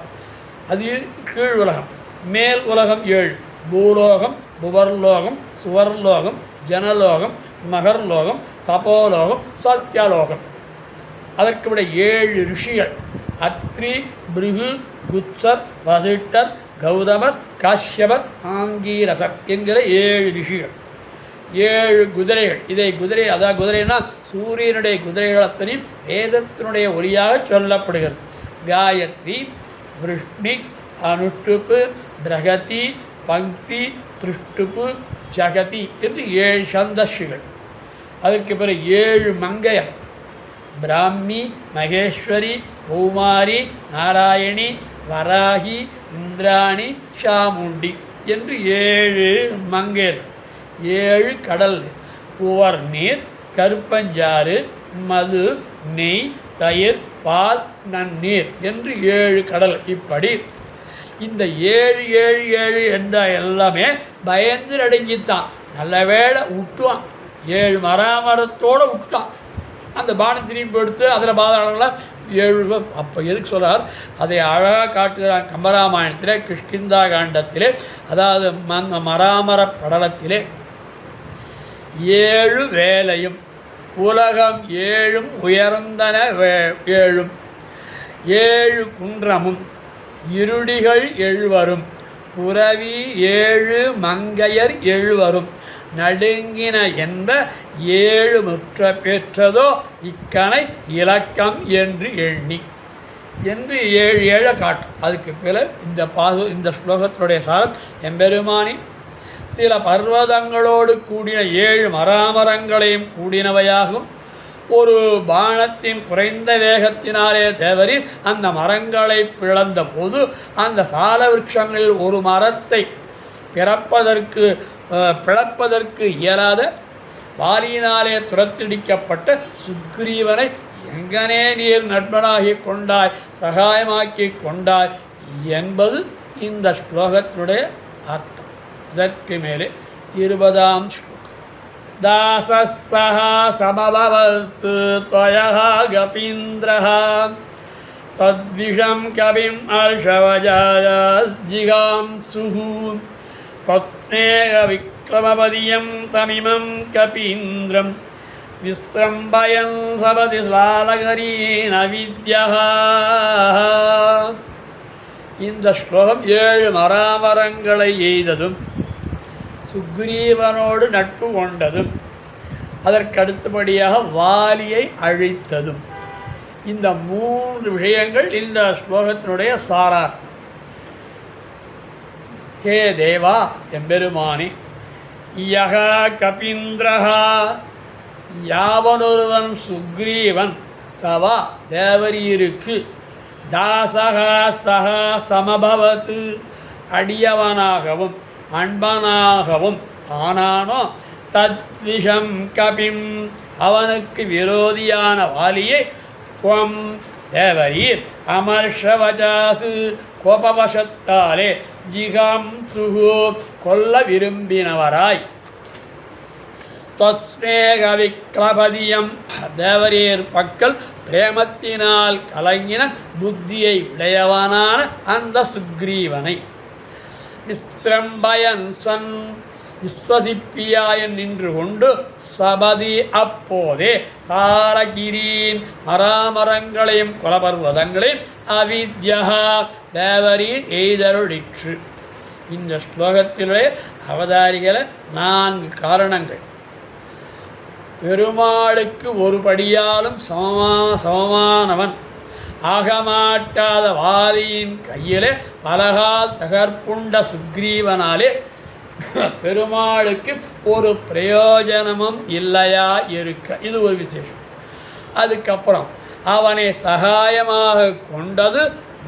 அது கீழ் உலகம். மேல் உலகம் 7: பூலோகம், புவர்லோகம், சுவர்லோகம், ஜனலோகம், மகர்லோகம், தபோலோகம், சத்யலோகம். அதற்கு விட 7 ரிஷிகள்: அத்ரி, பிருகு, குத்சர், வசிட்டர், கௌதமர், காஷ்யபர், ஆங்கீரசர் என்கிற 7 ரிஷிகள். 7 குதிரைகள். இதை அதாவது குதிரைனா சூரியனுடைய குதிரைகள் அத்தனையும் வேதத்தினுடைய ஒளியாக சொல்லப்படுகிறது. காயத்ரி, விருஷ்ணி, அனுஷ்டுப்பு, பிரகதி, பங்கி, திருஷ்டுப்பு, ஜகதி என்று 7 சந்தஸ்கள். அதற்கு பிறகு 7 மங்கையர், பிராமி, மகேஸ்வரி, கௌமாரி, நாராயணி, வராகி, இந்திராணி, சாமுண்டி என்று 7 மங்கையர். 7 கடல், உவர் நீர், கருப்பஞ்சாறு, மது, நெய், தயிர், பால், நன்னீர் என்று 7 கடல். இப்படி இந்த 7 7 7 என்ற எல்லாமே பயந்து அடங்கித்தான். நல்ல வேளை விட்டுவான், 7 மராமரத்தோடு விட்டுட்டான். அந்த பானம் திரும்பி எடுத்து அதில் பாதாளங்களாம் 7. அப்போ எதுக்கு சொல்கிறார்? அதை அழகாக காட்டுகிறான் கம்பராமாயணத்தில், கிஷ்கிந்தா காண்டத்திலே, அதாவது மராமர படலத்திலே 7 வேலையும் உலகம் 7 உயர்ந்தன 7 7 குன்றமும் இருடிகள் 7 புரவி 7 மங்கையர் 7 நடுங்கின என்ப 7 முற்ற பெற்றதோ இக்கணை இலக்கம் என்று எண்ணி என்று 7 7 காட்டும். அதுக்கு பிறகு இந்த ஸ்லோகத்தினுடைய சாரம், எம்பெருமானி சில பர்வதங்களோடு கூடின 7 மராமரங்களையும் கூடினவையாகும். ஒரு பாணத்தின் குறைந்த வேகத்தினாலே தேவரி அந்த மரங்களை பிளந்த போது அந்த சால விருட்சங்களில் ஒரு மரத்தை பிளப்பதற்கு இயலாத வாலியினாலே துரத்திடிக்கப்பட்ட சுக்ரீவனை எங்கனே நீர் நண்பனாகி கொண்டாய், சகாயமாக்கி கொண்டாய் என்பது இந்த ஸ்லோகத்தினுடைய அர்த்தம். இதற்கு மேலே 20ஆம் ஸ்லோகம். தாசஸ்ஸஹ சமபவத்து த்வயஹ கபீந்திரஹ தத்விஷம் கவிம் அர்ஷவஜாய ஜிகாம்சுஹு தத்ஸ்நேக விக்ரமபதியம் தமிமம் கபீந்திரம் விஸ்ரம்பயன் சபதி ஸ்லாலகரீன வித்யஹ. இந்த ஸ்லோகம் 7 மராமரங்களை எய்ததும் சுக்ரீவனோடு நட்பு கொண்டதும் அதற்கடுத்தபடியாக வாலியை அழித்ததும், இந்த 3 விஷயங்கள் இந்த ஸ்லோகத்தினுடைய சாரார்த்தம். ஹே தேவா எம்பெருமானி, யக கபீந்திரஹா யாவனொருவன் சுக்ரீவன் தவா தேவரீருக்கு தாசகா சகா சமபவத்து அடியவனாகவும் அன்பனாகவும் ஆனானோ தத்விஷம் கபிம் அவனுக்கு விரோதியான வாலியை துவம் தேவரீர் அமர்ஷவசாசு கோபவசத்தாலே ஜிகாம் சுகு கொல்ல விரும்பினவராய் தத்ஸ்நேக விக்ரபதியம் தேவரீர் பக்கல் பிரேமத்தினால் கலங்கின புத்தியை உடையவனான அந்த சுக்ரீவனை விஸ்ரம்பயன் சன் விஸ்வசிப்பியாய நின்று கொண்டு சபதி அப்போதே சாலகிரீன் மராமரங்களையும் குலபர்வதங்களையும் அவித்யா தேவரீர் எய்தருளிற்று. இந்த ஸ்லோகத்திலே அவதாரிகளை 4 காரணங்கள். பெருமாளுக்கு ஒரு படியாலும் சமமானவன் ஆகமாட்டாத வாலியின் கையிலே பலகால் தகர்ப்புண்ட சுக்ரீவனாலே பெருமாளுக்கு ஒரு பிரயோஜனமும் இல்லையா இருக்க, இது ஒரு விசேஷம். அதுக்கப்புறம் அவனை சகாயமாக கொண்டது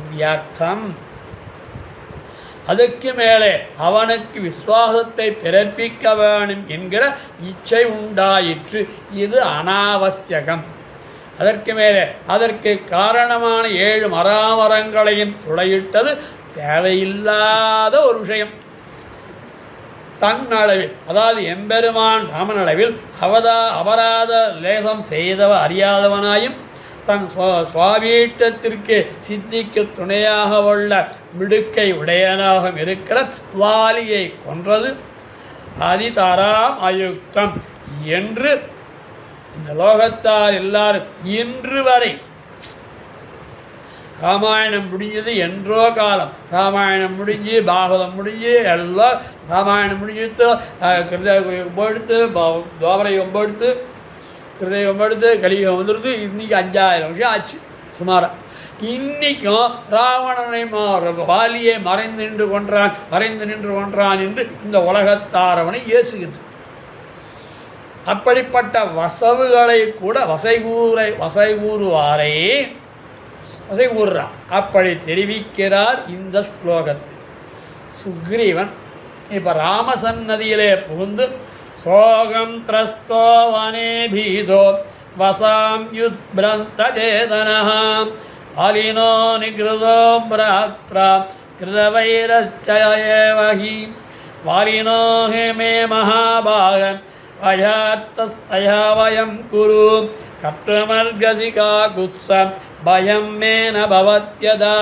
வியர்த்தம். அதுக்கு மேலே அவனுக்கு விசுவாசத்தை பிறப்பிக்க வேணும் என்கிற இச்சை உண்டாயிற்று, இது அனாவசியகம். அதற்கு மேலே அதற்கு காரணமான 7 மராமரங்களையும் துளையிட்டது தேவையில்லாத ஒரு விஷயம். தன் அளவில், அதாவது எம்பெருமான் ராமன் அளவில் அபராத லேசம் செய்தவ அறியாதவனாயும் தன் சுவாமீட்டத்திற்கு சித்திக்கு துணையாக உள்ள மிடுக்கை உடையனாக இருக்கிற வாலியை கொன்றது அதிதராம் அயுக்தம் என்று இந்த லோகத்தார் எல்லாரும் இன்று வரை, ராமாயணம் முடிஞ்சது என்றோ காலம், ராமாயணம் முடிஞ்சு பாகவதம் முடிஞ்சு எல்லாம் ராமாயணம் முடிஞ்சுட்டு கிருதயுகம் எடுத்து துவாபரயுகம் எடுத்து கிருதயுகம் எடுத்து கலியுகம் வந்துடுது. இன்றைக்கி 5000 வருஷம் ஆச்சு சுமாராக. இன்னைக்கும் ராவணனை வாலியை மறைந்து நின்று கொன்றான் என்று இந்த உலகத்தார் அவனை ஏசுகின்ற. அப்படிப்பட்ட வசவுகளை கூட வசைகூறுறான். அப்படி தெரிவிக்கிறார் இந்த ஸ்லோகத்தில். சுக்ரீவன் இப்போ ராமசன்னதியிலே புகுந்து சோகம் திரஸ்தோ வனே பீதோ வசாம் யுத்பிரந்த சேதனஹாம் அலினோ நிகிருதோ பிராத்ரா கிருதவைரச்சயேவஹி வாலினோ ஹேமே மகாபாகன் அயாத்தஸ்தயா வயம் குரு கர்த்தமர்கசிகா குத்ஸ பயம் மேன பவத்யதா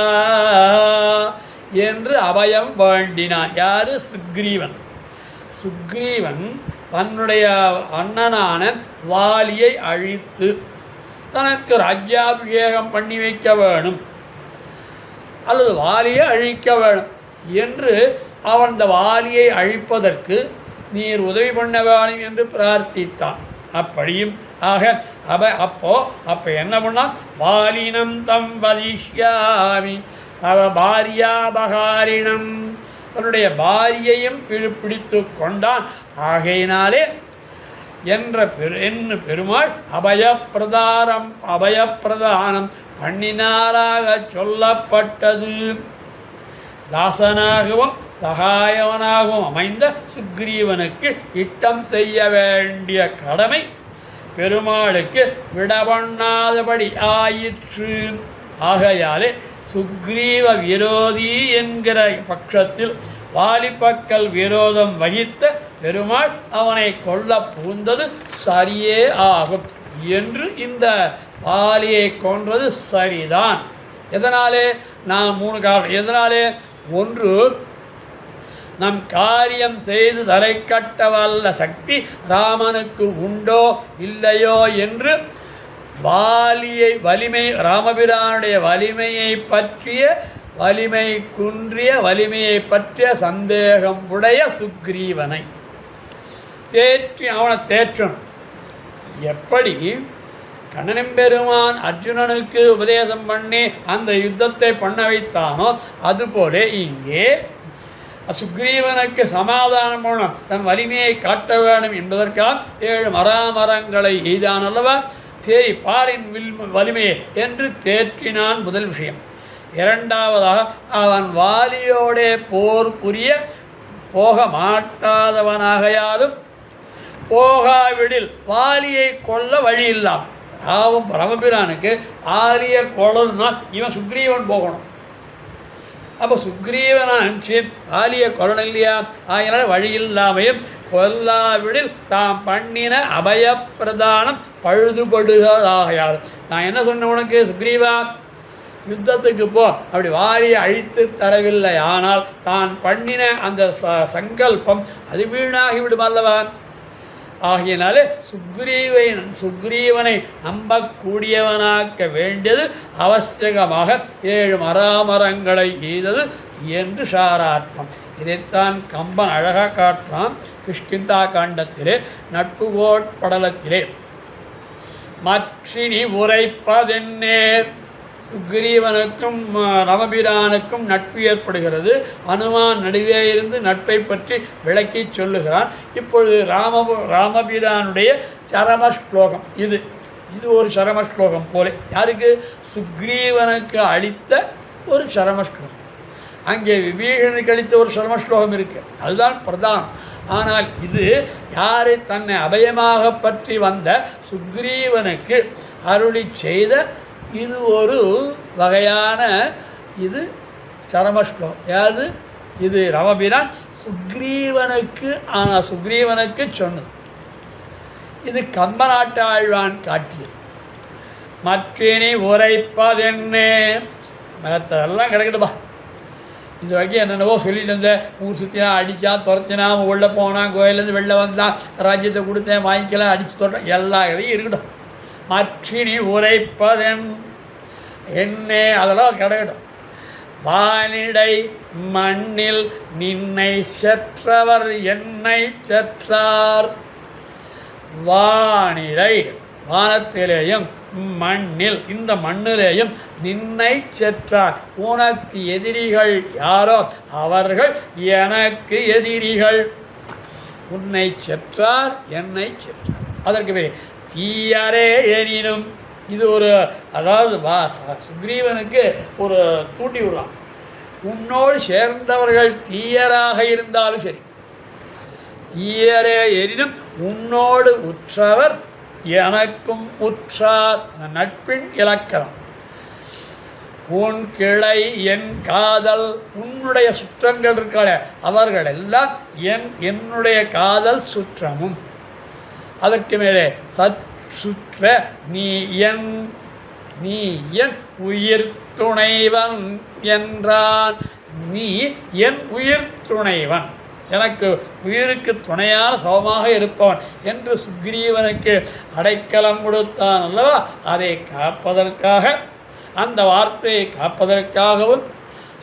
என்று அபயம் வேண்டினான். யார்? சுக்ரீவன். சுக்ரீவன் தன்னுடைய அண்ணனான வாலியை அழித்து தனக்கு ராஜ்யாபிஷேகம் பண்ணி வைக்க வேணும் அல்லது வாலியை அழிக்க வேணும் என்று அவன் அந்த வாலியை அழிப்பதற்கு நீர் உதவி பண்ண வேணும் என்று பிரார்த்தித்தான். அப்படியும் ஆக அப்போ என்ன பண்ணான்? வாலினம் தம் வதிஷ்யாமி அவ பாரியாபகாரிணம், தன்னுடைய பாரியையும் பிடித்து கொண்டான். ஆகையினாலே என்ற பெருமாள் அபயப்பிரதானம் பண்ணினாராக சொல்லப்பட்டது. தாசனாகவும் சகாயவனாகவும் அமைந்த சுக்ரீவனுக்கு இட்டம் செய்ய வேண்டிய கடமை பெருமாளுக்கு விடபண்ணாதபடி ஆயிற்று. ஆகையாலே சுக்ரீவ விரோதி என்கிற பட்சத்தில் வாலிபக்கல் விரோதம் வகித்த பெருமாள் அவனை கொல்ல புகுந்தது சரியே ஆகும் என்று இந்த வாலியை கொன்றது சரிதான். எதனாலே? நான் 3 காரணம். எதனாலே? ஒன்று, நம் காரியம் செய்து தலை கட்ட வல்ல சக்தி ராமனுக்கு உண்டோ இல்லையோ என்று ராமபிரானுடைய வலிமையை பற்றிய சந்தேகம் உடைய சுக்ரீவனை அவனை தேற்றணும். எப்படி கண்ணனம்பெருமான் அர்ஜுனனுக்கு உபதேசம் பண்ணி அந்த யுத்தத்தை பண்ண வைத்தானோ அதுபோல இங்கே சுக்ரீவனுக்கு சமாதானம் பண்ணணும், தன் வலிமையை காட்ட வேண்டும் என்பதற்காக 7 மரங்களை எய்தான் அல்லவா? சரி, பாரின் வலிமையை என்று தேற்றினான். முதல் விஷயம். இரண்டாவதாக, அவன் வாலியோடே போர் புரிய போக மாட்டாதவனாகையாலும் போகாவிடில் வாலியை கொல்ல வழி இல்லாம். ராமபிரானுக்கு வாலியை கொல்லணும்னா இவன் சுக்ரீவன் போகணும். அப்போ சுக்ரீவனை அனுப்பிச்சு வாலியை கொல்லணும் இல்லையா? அதனால் வழி இல்லாமையும் கொல்லாவிடில் தாம் பண்ணின அபயப்பிரதானம் பழுதுபடுகிறதாகையால். நான் என்ன சொன்னேன் உனக்கு? சுக்ரீவா, யுத்தத்துக்கு போ, அப்படி வாலியை அழித்து தரவில்லை ஆனால் தான் பண்ணின அந்த சங்கல்பம் அது வீணாகிவிடும் அல்லவா? ஆகியனாலே சுக்ரீவனை நம்பக்கூடியவனாக்க வேண்டியது அவசியமாக 7 மரங்களை எய்தது என்று சாரார்த்தம். இதைத்தான் கம்பன் அழகாக காட்டுறான் கிஷ்கிந்தா காண்டத்திலே நட்பு கோட்படலத்திலே. மற்றினி உரைப்பதென்னே? சுக்ரீவனுக்கும் ராமபிரானுக்கும் நட்பு ஏற்படுகிறது. அனுமான் நடுவே இருந்து நட்பை பற்றி விளக்கி சொல்லுகிறான். இப்பொழுது ராமபிரானுடைய சரம ஸ்லோகம் இது ஒரு சரம ஸ்லோகம் போல. யாருக்கு? சுக்ரீவனுக்கு அளித்த ஒரு சரம ஸ்லோகம். அங்கே விபீஷனுக்கு அளித்த ஒரு சரம ஸ்லோகம் இருக்குது, அதுதான் பிரதானம். ஆனால் இது யாரை தன்னை அபயமாக பற்றி வந்த சுக்ரீவனுக்கு அருளி செய்த இது ஒரு வகையான இது சரமஸ்லோகம். யாது? இது ராமபிரான் சுக்ரீவனுக்கு சொன்னது. இது கம்பநாட்டு ஆழ்வான் காட்டியது. மற்றினி உரைப்பதென்னே? மற்றதெல்லாம் கிடைக்கட்டுப்பா. இது வரைக்கும் என்னென்னவோ சொல்லிட்டு இருந்தேன். ஊர் சுற்றினா அடித்தான், துரத்தினான், உள்ளே போனான், கோயிலேருந்து வெளில வந்தான், ராஜ்யத்தை கொடுத்தேன், வாங்கிக்கலாம், அடித்து தொட்டேன், எல்லா இதையும் இருக்கட்டும். மற்றினி உரைப்பதென் என்னே? அதெல்லாம் கிடைக்கட்டும். வானிடை மண்ணில் நின்னை செற்றவர் என்னை செற்றார். வானிடை வானத்திலேயும் மண்ணில் இந்த மண்ணிலேயும் நின்னை செற்றார். உனக்கு எதிரிகள் யாரோ அவர்கள் எனக்கு எதிரிகள். உன்னை செற்றார் என்னை செற்றார். அதற்கு பேர் தீயரே எனினும். இது ஒரு அதாவது சுக்ரீவனுக்கு ஒரு தூண்டி விடுறான். உன்னோடு சேர்ந்தவர்கள் தீயராக இருந்தாலும் சரி, தீயரே எனினும் உன்னோடு உற்றவர் எனக்கும் உற்றார். நட்பின் இலக்கணம். உன் கிளை என் காதல். உன்னுடைய சுற்றங்கள் இருக்காள அவர்கள் எல்லாம் என்னுடைய காதல் சுற்றமும். அதற்கு மேலே சுற்ற நீ என் உயிர் துணைவன் என்றான். நீ என் உயிர் துணைவன், எனக்கு உயிருக்கு துணையான சமமாக இருப்பவன் என்று சுக்ரீவனுக்கு அடைக்கலம் கொடுத்தான் அல்லவா? அதை காப்பதற்காக, அந்த வார்த்தையை காப்பதற்காகவும்,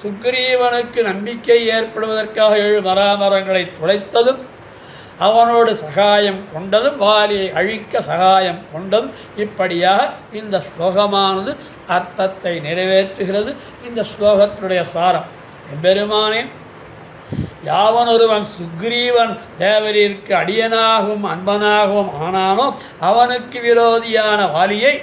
சுக்ரீவனுக்கு நம்பிக்கை ஏற்படுவதற்காக 7 மராமரங்களை துளைத்ததும், அவனோடு சகாயம் கொண்டதும், வாலியை அழிக்க சகாயம் கொண்டதும், இப்படியாக இந்த ஸ்லோகமானது அர்த்தத்தை நிறைவேற்றுகிறது. இந்த ஸ்லோகத்தினுடைய சாரம், எம்பெருமானே, யாவனொருவன் சுக்ரீவன் தேவரிற்கு அடியனாகவும் அன்பனாகவும் ஆனானோ அவனுக்கு விரோதியான வாலியை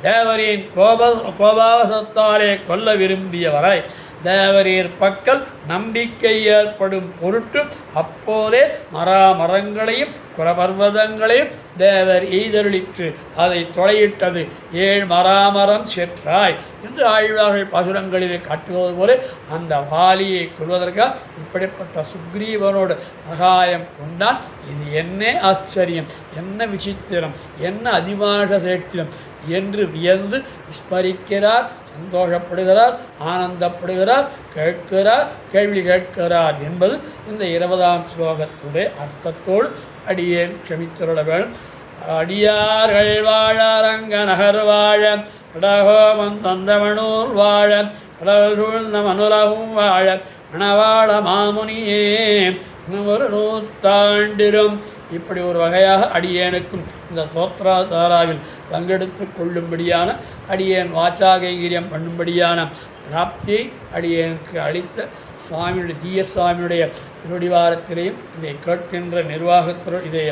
தேவரின் கோபாவசத்தாலே கொல்ல விரும்பியவரை தேவரீர் பக்கல் நம்பிக்கை ஏற்படும் பொருட்டு அப்போதே மராமரங்களையும் குலபர்வதங்களையும் தேவர் எய்தருளிற்று அதை தொலையிட்டது 7 மராமரம் செற்றாய் என்று ஆழ்வார்கள் பாசுரங்களில் காட்டுவது போல அந்த வாலியை கொள்வதற்காக இப்படிப்பட்ட சுக்ரீவனோடு சகாயம் கொண்டான். இது என்ன ஆச்சரியம், என்ன விசித்திரம், என்ன அதிமாஷ சேட்டியம் என்று வியந்து விஸ்மரிக்கிறார், சந்தோஷப்படுகிறார், ஆனந்தப்படுகிறார், கேட்கிறார், கேள்வி கேட்கிறார் என்பது இந்த 20ஆம் ஸ்லோகத்துடைய அர்த்தத்தோடு அடியேன் க்ஷமித்தருள வேணும். அடியார்கள் வாழ அரங்க நகர் வாழ கடகோமன் தந்தமனூர் வாழ கடல் சூழ்ந்த மனுலகும் வாழ மணவாள மாமுனியே ஒரு 100 இப்படி ஒரு வகையாக அடியேனுக்கும் இந்த சோத்ராதாராவில் பங்கெடுத்து கொள்ளும்படியான, அடியேன் வாச்சாகைகீரியம் பண்ணும்படியான பிராப்தியை அடியேனுக்கு அளித்த சுவாமியுடைய ஜீயசுவாமியுடைய திருவடிவாரத்திலேயும் இதை கேட்கின்ற நிர்வாகத்தினர், இதை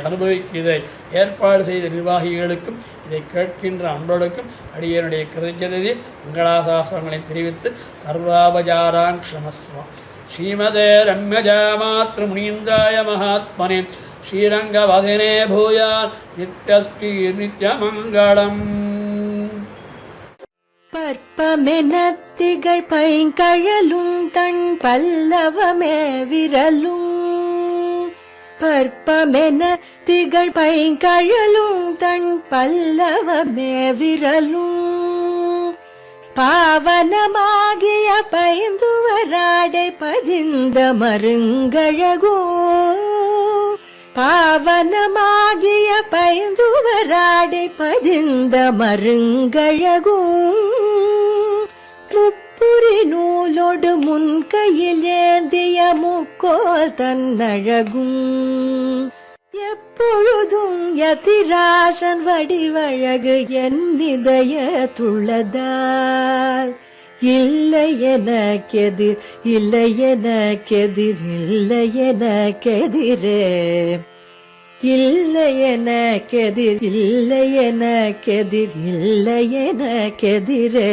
இதை ஏற்பாடு செய்த நிர்வாகிகளுக்கும், இதை கேட்கின்ற அன்பர்களுக்கும் அடியனுடைய கிருதஜதை மங்களாசாசனங்களை தெரிவித்து சர்வாபஜாரான் க்ஷமஸ்வா. ஸ்ரீமதே ரம்யஜா மாத்ருமுனீந்திராய மகாத்மனே ஸ்ரீரங்கவதனே பூயான் நித்யஸ்ரீ நித்யமங்களம். பற்பமென திகழ் பைங்கழலும் தன் பல்லவமே விரலும். பற்பமென திகழ் பைங்கழலும் தன் பல்லவமே விரலும். பாவனமாகிய பைந்துவராடை பதிந்த மருங்கழகோ. பாவனமாகிய பைந்துவராடை பதிந்த மருங்கழகும். முப்புரி நூலோடு முன்கையில் ஏந்திய முக்கோல் தன்னழகும். எப்பொழுதும் யதிராசன் வடிவழகு என் இதயத்துள்ளதால். இல்லை எனக்கெதிர், இல்லை எனக்கெதிர், இல்லை எனக்கெதிரே. இல்லை எனக்கெதிர், இல்லை எனக்கெதிர், இல்லை எனக்கெதிரே.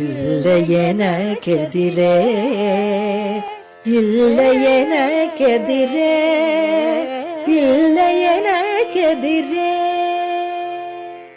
இல்லை எனக்கெதிரே, இல்லை எனக்கெதிரே, இல்லை எனக்கெதிரே.